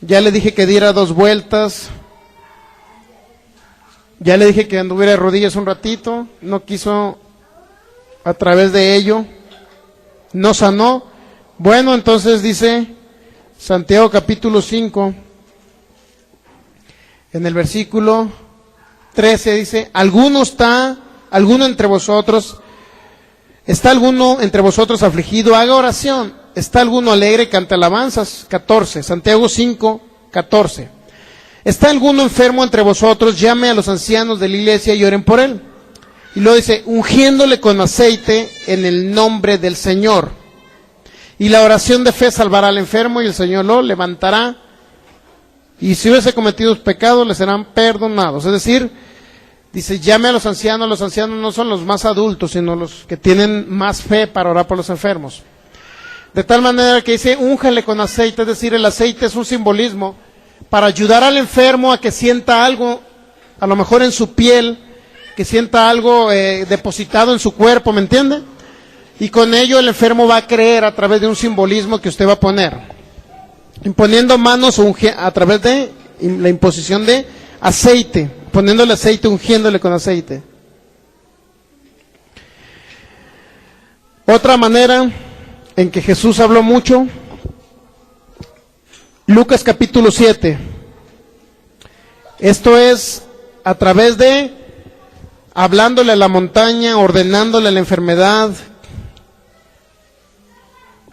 ya le dije que diera 2 vueltas, ya le dije que anduviera de rodillas un ratito, no quiso a través de ello, no sanó. Bueno, entonces dice Santiago capítulo 5, en el versículo 13 dice, ¿Está alguno entre vosotros afligido? Haga oración. ¿Está alguno alegre? Cante alabanzas. 14, Santiago 5, 14. ¿Está alguno enfermo entre vosotros? Llame a los ancianos de la iglesia y oren por él. Y luego dice, ungiéndole con aceite en el nombre del Señor. Y la oración de fe salvará al enfermo y el Señor lo levantará. Y si hubiese cometido pecados, le serán perdonados. Es decir, dice, llame a los ancianos no son los más adultos, sino los que tienen más fe para orar por los enfermos. De tal manera que dice, úngele con aceite, es decir, el aceite es un simbolismo para ayudar al enfermo a que sienta algo, a lo mejor en su piel, que sienta algo depositado en su cuerpo, ¿me entiende? Y con ello el enfermo va a creer a través de un simbolismo que usted va a poner. Imponiendo manos a través de la imposición de aceite, poniéndole aceite, ungiéndole con aceite. Otra manera en que Jesús habló mucho, Lucas capítulo 7. Esto es a través de hablándole a la montaña, ordenándole a la enfermedad,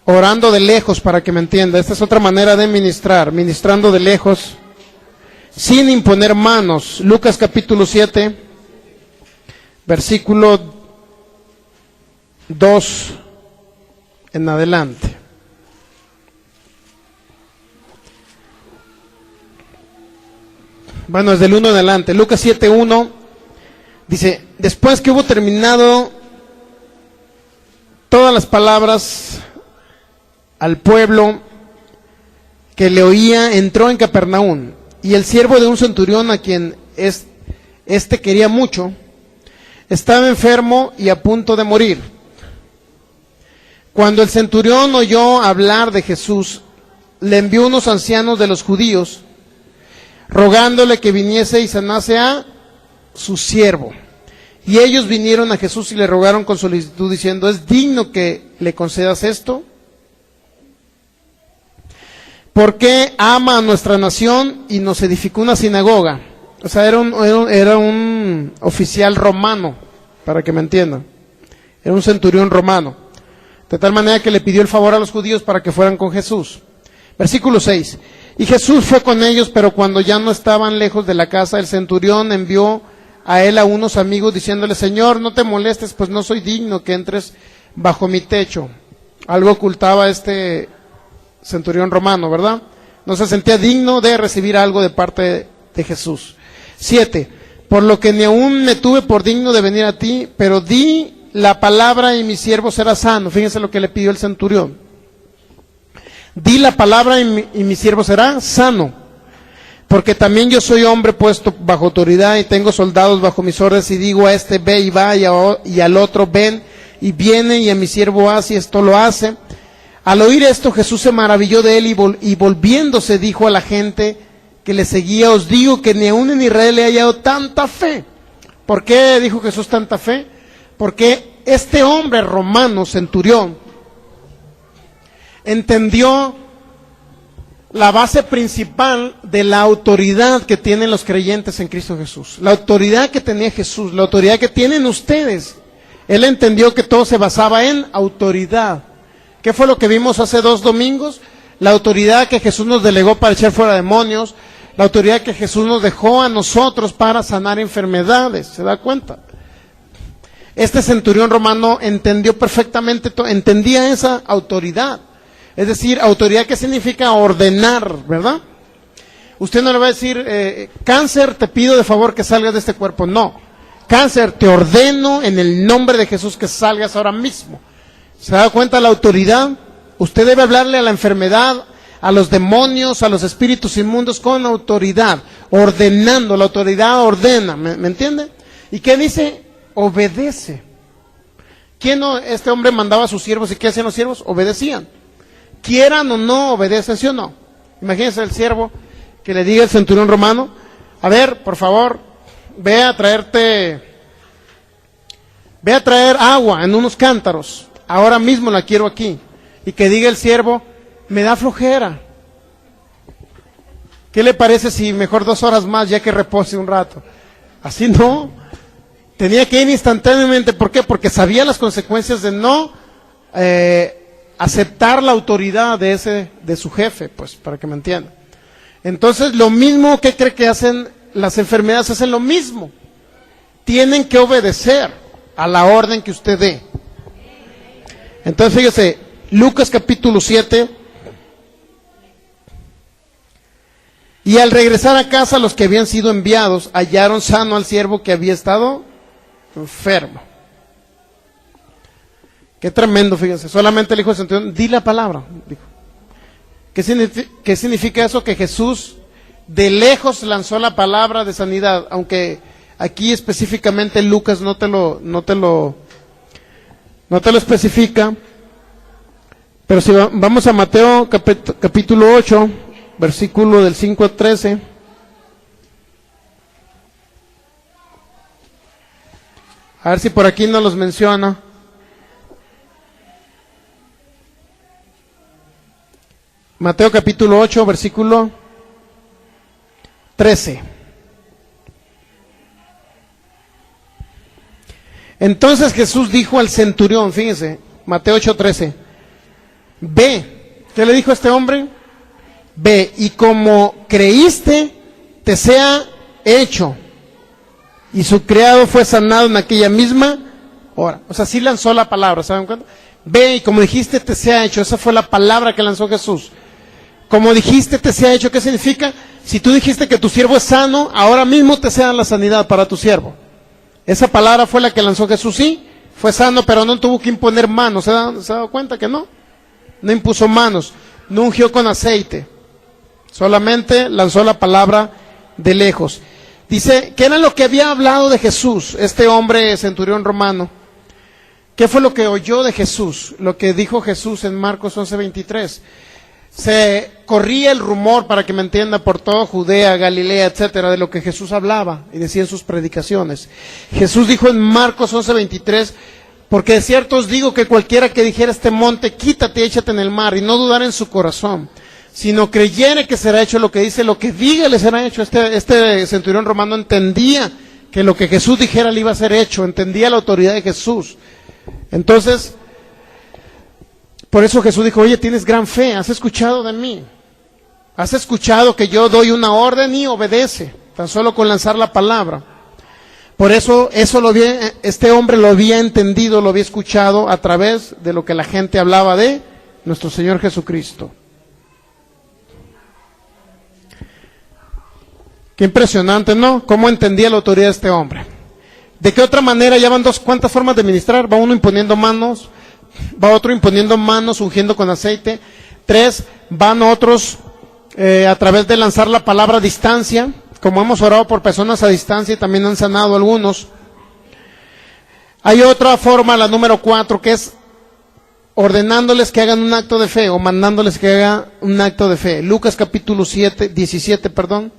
orando de lejos para que me entienda. Esta es otra manera de ministrar, ministrando de lejos, sin imponer manos. Lucas capítulo 7, versículo 2 en adelante. Bueno, desde el 1 en adelante. Lucas 7, 1 dice, después que hubo terminado todas las palabras al pueblo que le oía, entró en Capernaum, y el siervo de un centurión a quien este quería mucho, estaba enfermo y a punto de morir. Cuando el centurión oyó hablar de Jesús, le envió unos ancianos de los judíos, rogándole que viniese y sanase a su siervo. Y ellos vinieron a Jesús y le rogaron con solicitud, diciendo, ¿es digno que le concedas esto? Porque ama a nuestra nación y nos edificó una sinagoga. O sea, era un oficial romano, para que me entiendan. Era un centurión romano. De tal manera que le pidió el favor a los judíos para que fueran con Jesús. Versículo 6. Y Jesús fue con ellos, pero cuando ya no estaban lejos de la casa, el centurión envió a él a unos amigos diciéndole, Señor, no te molestes, pues no soy digno que entres bajo mi techo. Algo ocultaba este centurión romano, ¿verdad? No se sentía digno de recibir algo de parte de Jesús. 7. Por lo que ni aún me tuve por digno de venir a ti, pero di la palabra y mi siervo será sano. Fíjense lo que le pidió el centurión. Di la palabra y mi siervo será sano. Porque también yo soy hombre puesto bajo autoridad y tengo soldados bajo mis órdenes, y digo a este ve y va, y al otro ven y viene, y a mi siervo hace y esto lo hace. Al oír esto, Jesús se maravilló de él y volviéndose dijo a la gente que le seguía, os digo que ni aún en Israel le he hallado tanta fe. ¿Por qué dijo Jesús tanta fe? Porque este hombre romano, centurión, entendió la base principal de la autoridad que tienen los creyentes en Cristo Jesús. La autoridad que tenía Jesús, la autoridad que tienen ustedes. Él entendió que todo se basaba en autoridad. ¿Qué fue lo que vimos hace 2 domingos? La autoridad que Jesús nos delegó para echar fuera demonios, la autoridad que Jesús nos dejó a nosotros para sanar enfermedades. ¿Se da cuenta? Este centurión romano entendió perfectamente, entendía esa autoridad. Es decir, autoridad que significa ordenar, ¿verdad? Usted no le va a decir, cáncer, te pido de favor que salgas de este cuerpo. No, cáncer, te ordeno en el nombre de Jesús que salgas ahora mismo. ¿Se da cuenta la autoridad? Usted debe hablarle a la enfermedad, a los demonios, a los espíritus inmundos con autoridad, ordenando. La autoridad ordena, ¿me entiende? ¿Y qué dice? Obedece. ¿Quién no? Este hombre mandaba a sus siervos, ¿y qué hacían los siervos? Obedecían. Quieran o no, obedecen, ¿sí o no? Imagínense el siervo que le diga al centurión romano, a ver, por favor, ve a traer agua en unos cántaros, ahora mismo la quiero aquí. Y que diga el siervo, me da flojera. ¿Qué le parece si mejor 2 horas más ya que repose un rato? Así no. Tenía que ir instantáneamente. ¿Por qué? Porque sabía las consecuencias de no aceptar la autoridad de su jefe, pues, para que me entiendan. Entonces, lo mismo que cree que hacen las enfermedades, hacen lo mismo. Tienen que obedecer a la orden que usted dé. Entonces, fíjese, Lucas capítulo 7. Y al regresar a casa, los que habían sido enviados hallaron sano al siervo que había estado enfermo. Qué tremendo, fíjense. Solamente el hijo de centurión, di la palabra, dijo. ¿Qué significa eso? Que Jesús de lejos lanzó la palabra de sanidad, aunque aquí específicamente Lucas no te lo especifica. Pero si vamos a Mateo capítulo 8, versículo del 5 al 13. A ver si por aquí no los menciona. Mateo capítulo 8, versículo 13. Entonces Jesús dijo al centurión, fíjense, Mateo 8, 13, ve. ¿Qué le dijo a este hombre? Ve, y como creíste, te sea hecho. Y su criado fue sanado en aquella misma hora. O sea, sí lanzó la palabra, ¿saben cuánto? Ve, y como dijiste, te sea hecho. Esa fue la palabra que lanzó Jesús. Como dijiste, te sea hecho. ¿Qué significa? Si tú dijiste que tu siervo es sano, ahora mismo te sea la sanidad para tu siervo. Esa palabra fue la que lanzó Jesús. Sí, fue sano, pero no tuvo que imponer manos. ¿Se ha dado cuenta que no? No impuso manos, no ungió con aceite. Solamente lanzó la palabra de lejos. Dice, ¿qué era lo que había hablado de Jesús, este hombre centurión romano? ¿Qué fue lo que oyó de Jesús? Lo que dijo Jesús en Marcos 11:23. Se corría el rumor, para que me entienda, por toda Judea, Galilea, etcétera, de lo que Jesús hablaba y decía en sus predicaciones. Jesús dijo en Marcos 11:23, porque de cierto os digo que cualquiera que dijera este monte, quítate y échate en el mar, y no dudar en su corazón, sino creyere que será hecho lo que dice, lo que diga le será hecho. Este centurión romano entendía que lo que Jesús dijera le iba a ser hecho, entendía la autoridad de Jesús. Entonces, por eso Jesús dijo, oye, tienes gran fe, has escuchado de mí, has escuchado que yo doy una orden y obedece, tan solo con lanzar la palabra. Por eso, este hombre lo había entendido, lo había escuchado a través de lo que la gente hablaba de nuestro Señor Jesucristo. Qué impresionante, ¿no? ¿Cómo entendía la autoridad de este hombre? ¿De qué otra manera? Ya van ¿cuántas formas de ministrar? Va uno imponiendo manos, va otro imponiendo manos, ungiendo con aceite. 3, van otros a través de lanzar la palabra a distancia, como hemos orado por personas a distancia y también han sanado algunos. Hay otra forma, la número 4, que es ordenándoles que hagan un acto de fe o mandándoles que hagan un acto de fe. Lucas capítulo 17,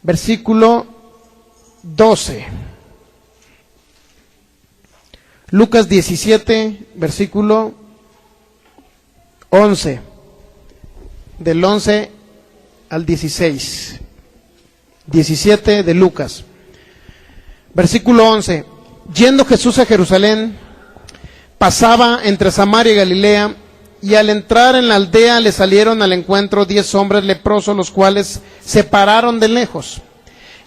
versículo 12. Lucas 17, versículo 11. Del 11 al 16. 17 de Lucas. Versículo 11. Yendo Jesús a Jerusalén, pasaba entre Samaria y Galilea, y al entrar en la aldea le salieron al encuentro 10 hombres leprosos, los cuales se pararon de lejos,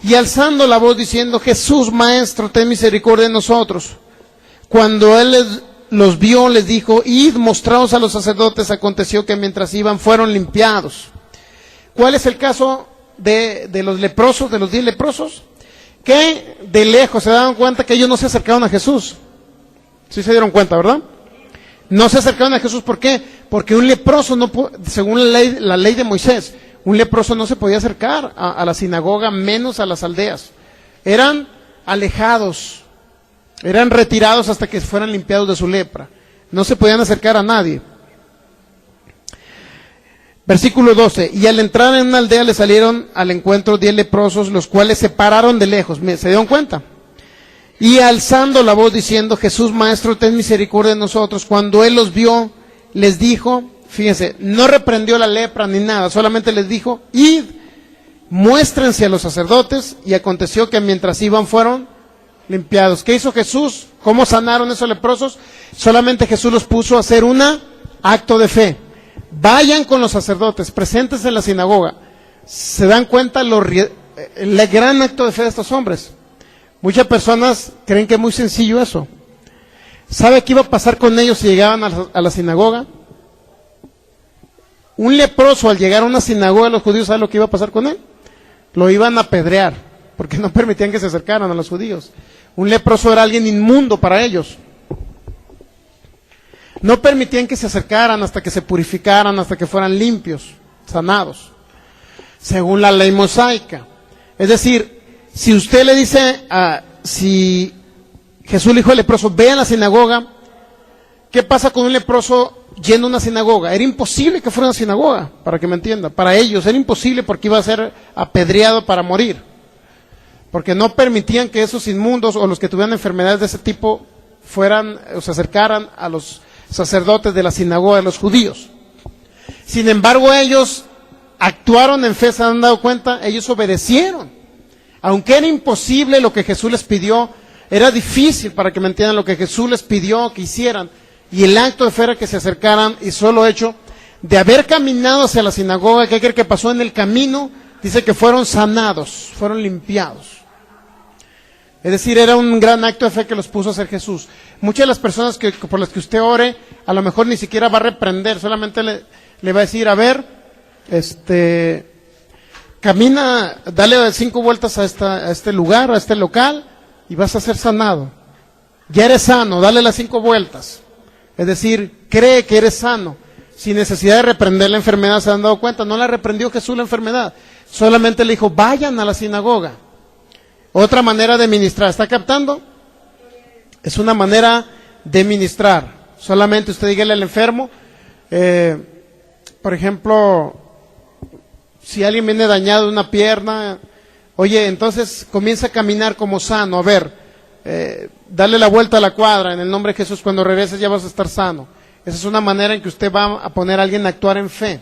y alzando la voz diciendo, Jesús, Maestro, ten misericordia de nosotros. Cuando él los vio, les dijo: id, mostraos a los sacerdotes. Aconteció que mientras iban, fueron limpiados. ¿Cuál es el caso de los leprosos, de los 10 leprosos? Que de lejos se daban cuenta que ellos no se acercaron a Jesús. ¿Sí se dieron cuenta, verdad? No se acercaron a Jesús. ¿Por qué? Porque un leproso, no, según la ley de Moisés, un leproso no se podía acercar a la sinagoga, menos a las aldeas. Eran alejados, eran retirados hasta que fueran limpiados de su lepra. No se podían acercar a nadie. Versículo 12. Y al entrar en una aldea le salieron al encuentro 10 leprosos, los cuales se pararon de lejos. ¿Se dieron cuenta? Y alzando la voz diciendo: Jesús, Maestro, ten misericordia de nosotros. Cuando él los vio, les dijo, fíjense, no reprendió la lepra ni nada, solamente les dijo: id, muéstrense a los sacerdotes. Y aconteció que mientras iban, fueron limpiados. ¿Qué hizo Jesús? ¿Cómo sanaron esos leprosos? Solamente Jesús los puso a hacer un acto de fe. Vayan con los sacerdotes, preséntense en la sinagoga. Se dan cuenta el gran acto de fe de estos hombres. Muchas personas creen que es muy sencillo eso. ¿Sabe qué iba a pasar con ellos si llegaban a la sinagoga? Un leproso, al llegar a una sinagoga de los judíos, ¿sabe lo que iba a pasar con él? Lo iban a apedrear, porque no permitían que se acercaran a los judíos. Un leproso era alguien inmundo para ellos. No permitían que se acercaran hasta que se purificaran, hasta que fueran limpios, sanados, según la ley mosaica. Es decir, si usted le dice, si Jesús le dijo al leproso: ve a la sinagoga, ¿qué pasa con un leproso yendo a una sinagoga? Era imposible que fuera a una sinagoga, para que me entienda. Para ellos era imposible, porque iba a ser apedreado para morir. Porque no permitían que esos inmundos o los que tuvieran enfermedades de ese tipo fueran o se acercaran a los sacerdotes de la sinagoga de los judíos. Sin embargo, ellos actuaron en fe, se han dado cuenta, ellos obedecieron. Aunque era imposible lo que Jesús les pidió, era difícil, para que me entiendan, lo que Jesús les pidió que hicieran. Y el acto de fe era que se acercaran, y solo hecho de haber caminado hacia la sinagoga, ¿qué cree que pasó en el camino? Dice que fueron sanados, fueron limpiados. Es decir, era un gran acto de fe que los puso a hacer Jesús. Muchas de las personas por las que usted ore, a lo mejor ni siquiera va a reprender, solamente le va a decir: a ver, camina, dale 5 vueltas a este lugar, a este local, y vas a ser sanado. Ya eres sano, dale las 5 vueltas. Es decir, cree que eres sano, sin necesidad de reprender la enfermedad. ¿Se han dado cuenta? No la reprendió Jesús la enfermedad, solamente le dijo: vayan a la sinagoga. Otra manera de ministrar, ¿está captando? Es una manera de ministrar. Solamente usted dígale al enfermo, por ejemplo, si alguien viene dañado de una pierna, oye, entonces comienza a caminar como sano. A ver, dale la vuelta a la cuadra en el nombre de Jesús. Cuando regreses ya vas a estar sano. Esa es una manera en que usted va a poner a alguien a actuar en fe.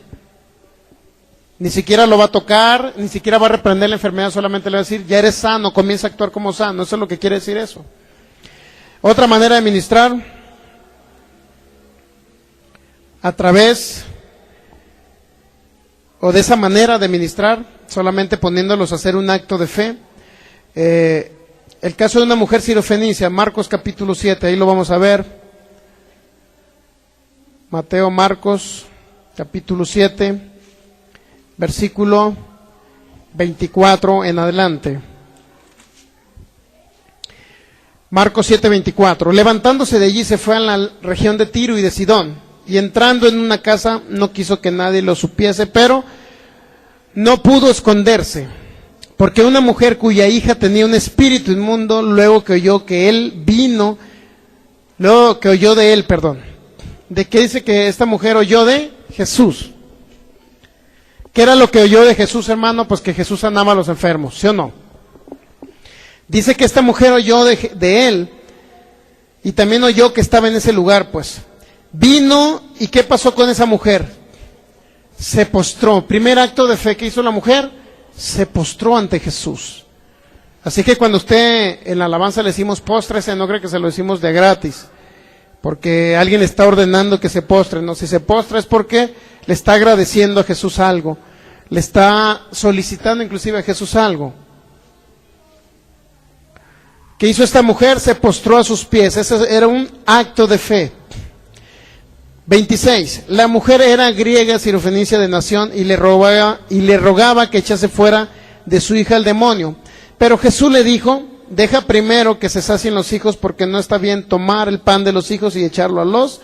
Ni siquiera lo va a tocar, ni siquiera va a reprender la enfermedad, solamente le va a decir: ya eres sano, comienza a actuar como sano. Eso es lo que quiere decir eso. Otra manera de ministrar, a través, o de esa manera de ministrar, solamente poniéndolos a hacer un acto de fe. El caso de una mujer sirofenicia, Marcos capítulo 7, ahí lo vamos a ver. Mateo, Marcos, capítulo 7. Versículo 24 en adelante. Marcos 7:24. Levantándose de allí se fue a la región de Tiro y de Sidón, y entrando en una casa no quiso que nadie lo supiese, pero no pudo esconderse, porque una mujer cuya hija tenía un espíritu inmundo, luego que oyó de él, ¿de qué dice que esta mujer oyó de Jesús? ¿Qué era lo que oyó de Jesús, hermano? Pues que Jesús sanaba a los enfermos, ¿sí o no? Dice que esta mujer oyó de él, y también oyó que estaba en ese lugar, pues. Vino, ¿y qué pasó con esa mujer? Se postró. Primer acto de fe que hizo la mujer, se postró ante Jesús. Así que cuando usted en la alabanza le decimos póstrese, no cree que se lo decimos de gratis, porque alguien le está ordenando que se postre. No, si se postra es porque le está agradeciendo a Jesús algo, le está solicitando inclusive a Jesús algo. ¿Qué hizo esta mujer? Se postró a sus pies. Ese era un acto de fe. 26. La mujer era griega, sirofenicia de nación, y le rogaba que echase fuera de su hija el demonio. Pero Jesús le dijo: deja primero que se sacien los hijos, porque no está bien tomar el pan de los hijos y echarlo a los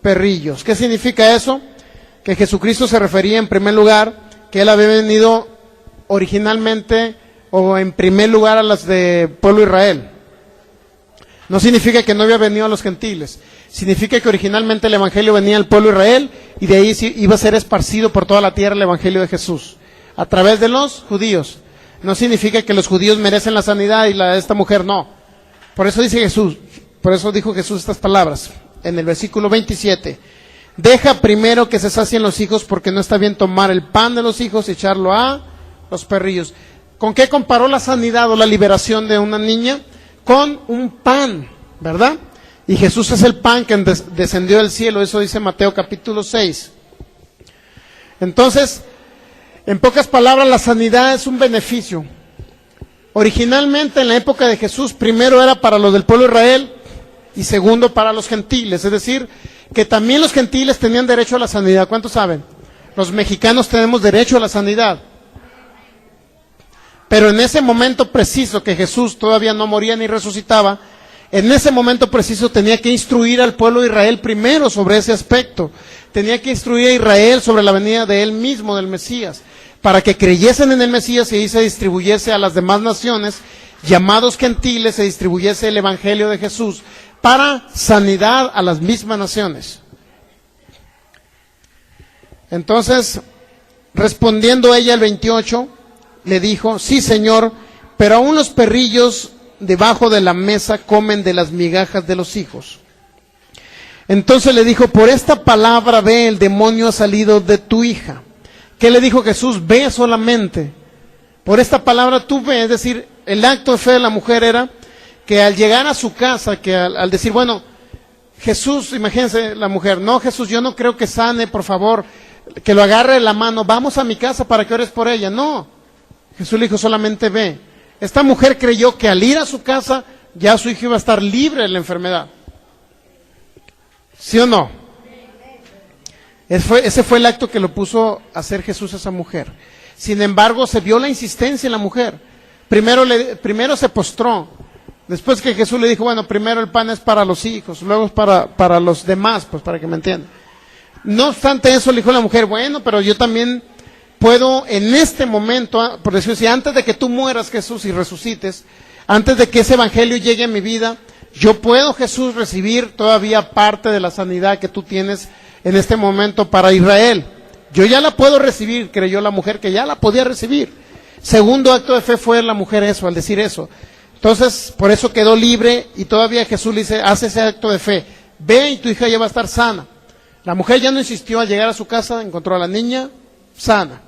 perrillos. ¿Qué significa eso? Que Jesucristo se refería en primer lugar que Él había venido originalmente o en primer lugar a las de pueblo de Israel. No significa que no había venido a los gentiles. Significa que originalmente el evangelio venía al pueblo de Israel y de ahí iba a ser esparcido por toda la tierra el evangelio de Jesús, a través de los judíos. No significa que los judíos merecen la sanidad y la de esta mujer no. Por eso dice Jesús, por eso dijo Jesús estas palabras en el versículo 27. Deja primero que se sacien los hijos, porque no está bien tomar el pan de los hijos y echarlo a los perrillos. ¿Con qué comparó la sanidad o la liberación de una niña? Con un pan, ¿verdad? Y Jesús es el pan que descendió del cielo, eso dice Mateo capítulo 6. Entonces, en pocas palabras, la sanidad es un beneficio. Originalmente en la época de Jesús, primero era para los del pueblo de Israel y segundo para los gentiles, es decir, que también los gentiles tenían derecho a la sanidad. ¿Cuántos saben? Los mexicanos tenemos derecho a la sanidad. Pero en ese momento preciso que Jesús todavía no moría ni resucitaba, en ese momento preciso tenía que instruir al pueblo de Israel primero sobre ese aspecto. Tenía que instruir a Israel sobre la venida de él mismo, del Mesías, para que creyesen en el Mesías y ahí se distribuyese a las demás naciones, llamados gentiles, se distribuyese el evangelio de Jesús para sanidad a las mismas naciones. Entonces, respondiendo ella el 28, le dijo: sí, Señor, pero aún los perrillos debajo de la mesa comen de las migajas de los hijos. Entonces le dijo: por esta palabra ve, el demonio ha salido de tu hija. ¿Qué le dijo Jesús? Ve solamente. Por esta palabra tú ve, es decir, el acto de fe de la mujer era que al llegar a su casa, que al decir, bueno, Jesús, imagínense la mujer, no, Jesús, yo no creo que sane, por favor, que lo agarre de la mano, vamos a mi casa para que ores por ella. No, Jesús le dijo: solamente ve. Esta mujer creyó que al ir a su casa, ya su hijo iba a estar libre de la enfermedad. ¿Sí o no? Ese fue el acto que lo puso a hacer Jesús a esa mujer. Sin embargo, se vio la insistencia en la mujer. Primero se postró. Después que Jesús le dijo, bueno, primero el pan es para los hijos, luego es para los demás, pues para que me entiendan. No obstante eso, le dijo la mujer: bueno, pero yo también puedo en este momento, por decirlo así, antes de que tú mueras, Jesús, y resucites, antes de que ese evangelio llegue a mi vida, yo puedo, Jesús, recibir todavía parte de la sanidad que tú tienes en este momento para Israel. Yo ya la puedo recibir, creyó la mujer que ya la podía recibir. Segundo acto de fe fue la mujer eso, al decir eso. Entonces, por eso quedó libre y todavía Jesús le dice: haz ese acto de fe, ve y tu hija ya va a estar sana. La mujer ya no insistió, al llegar a su casa encontró a la niña sana.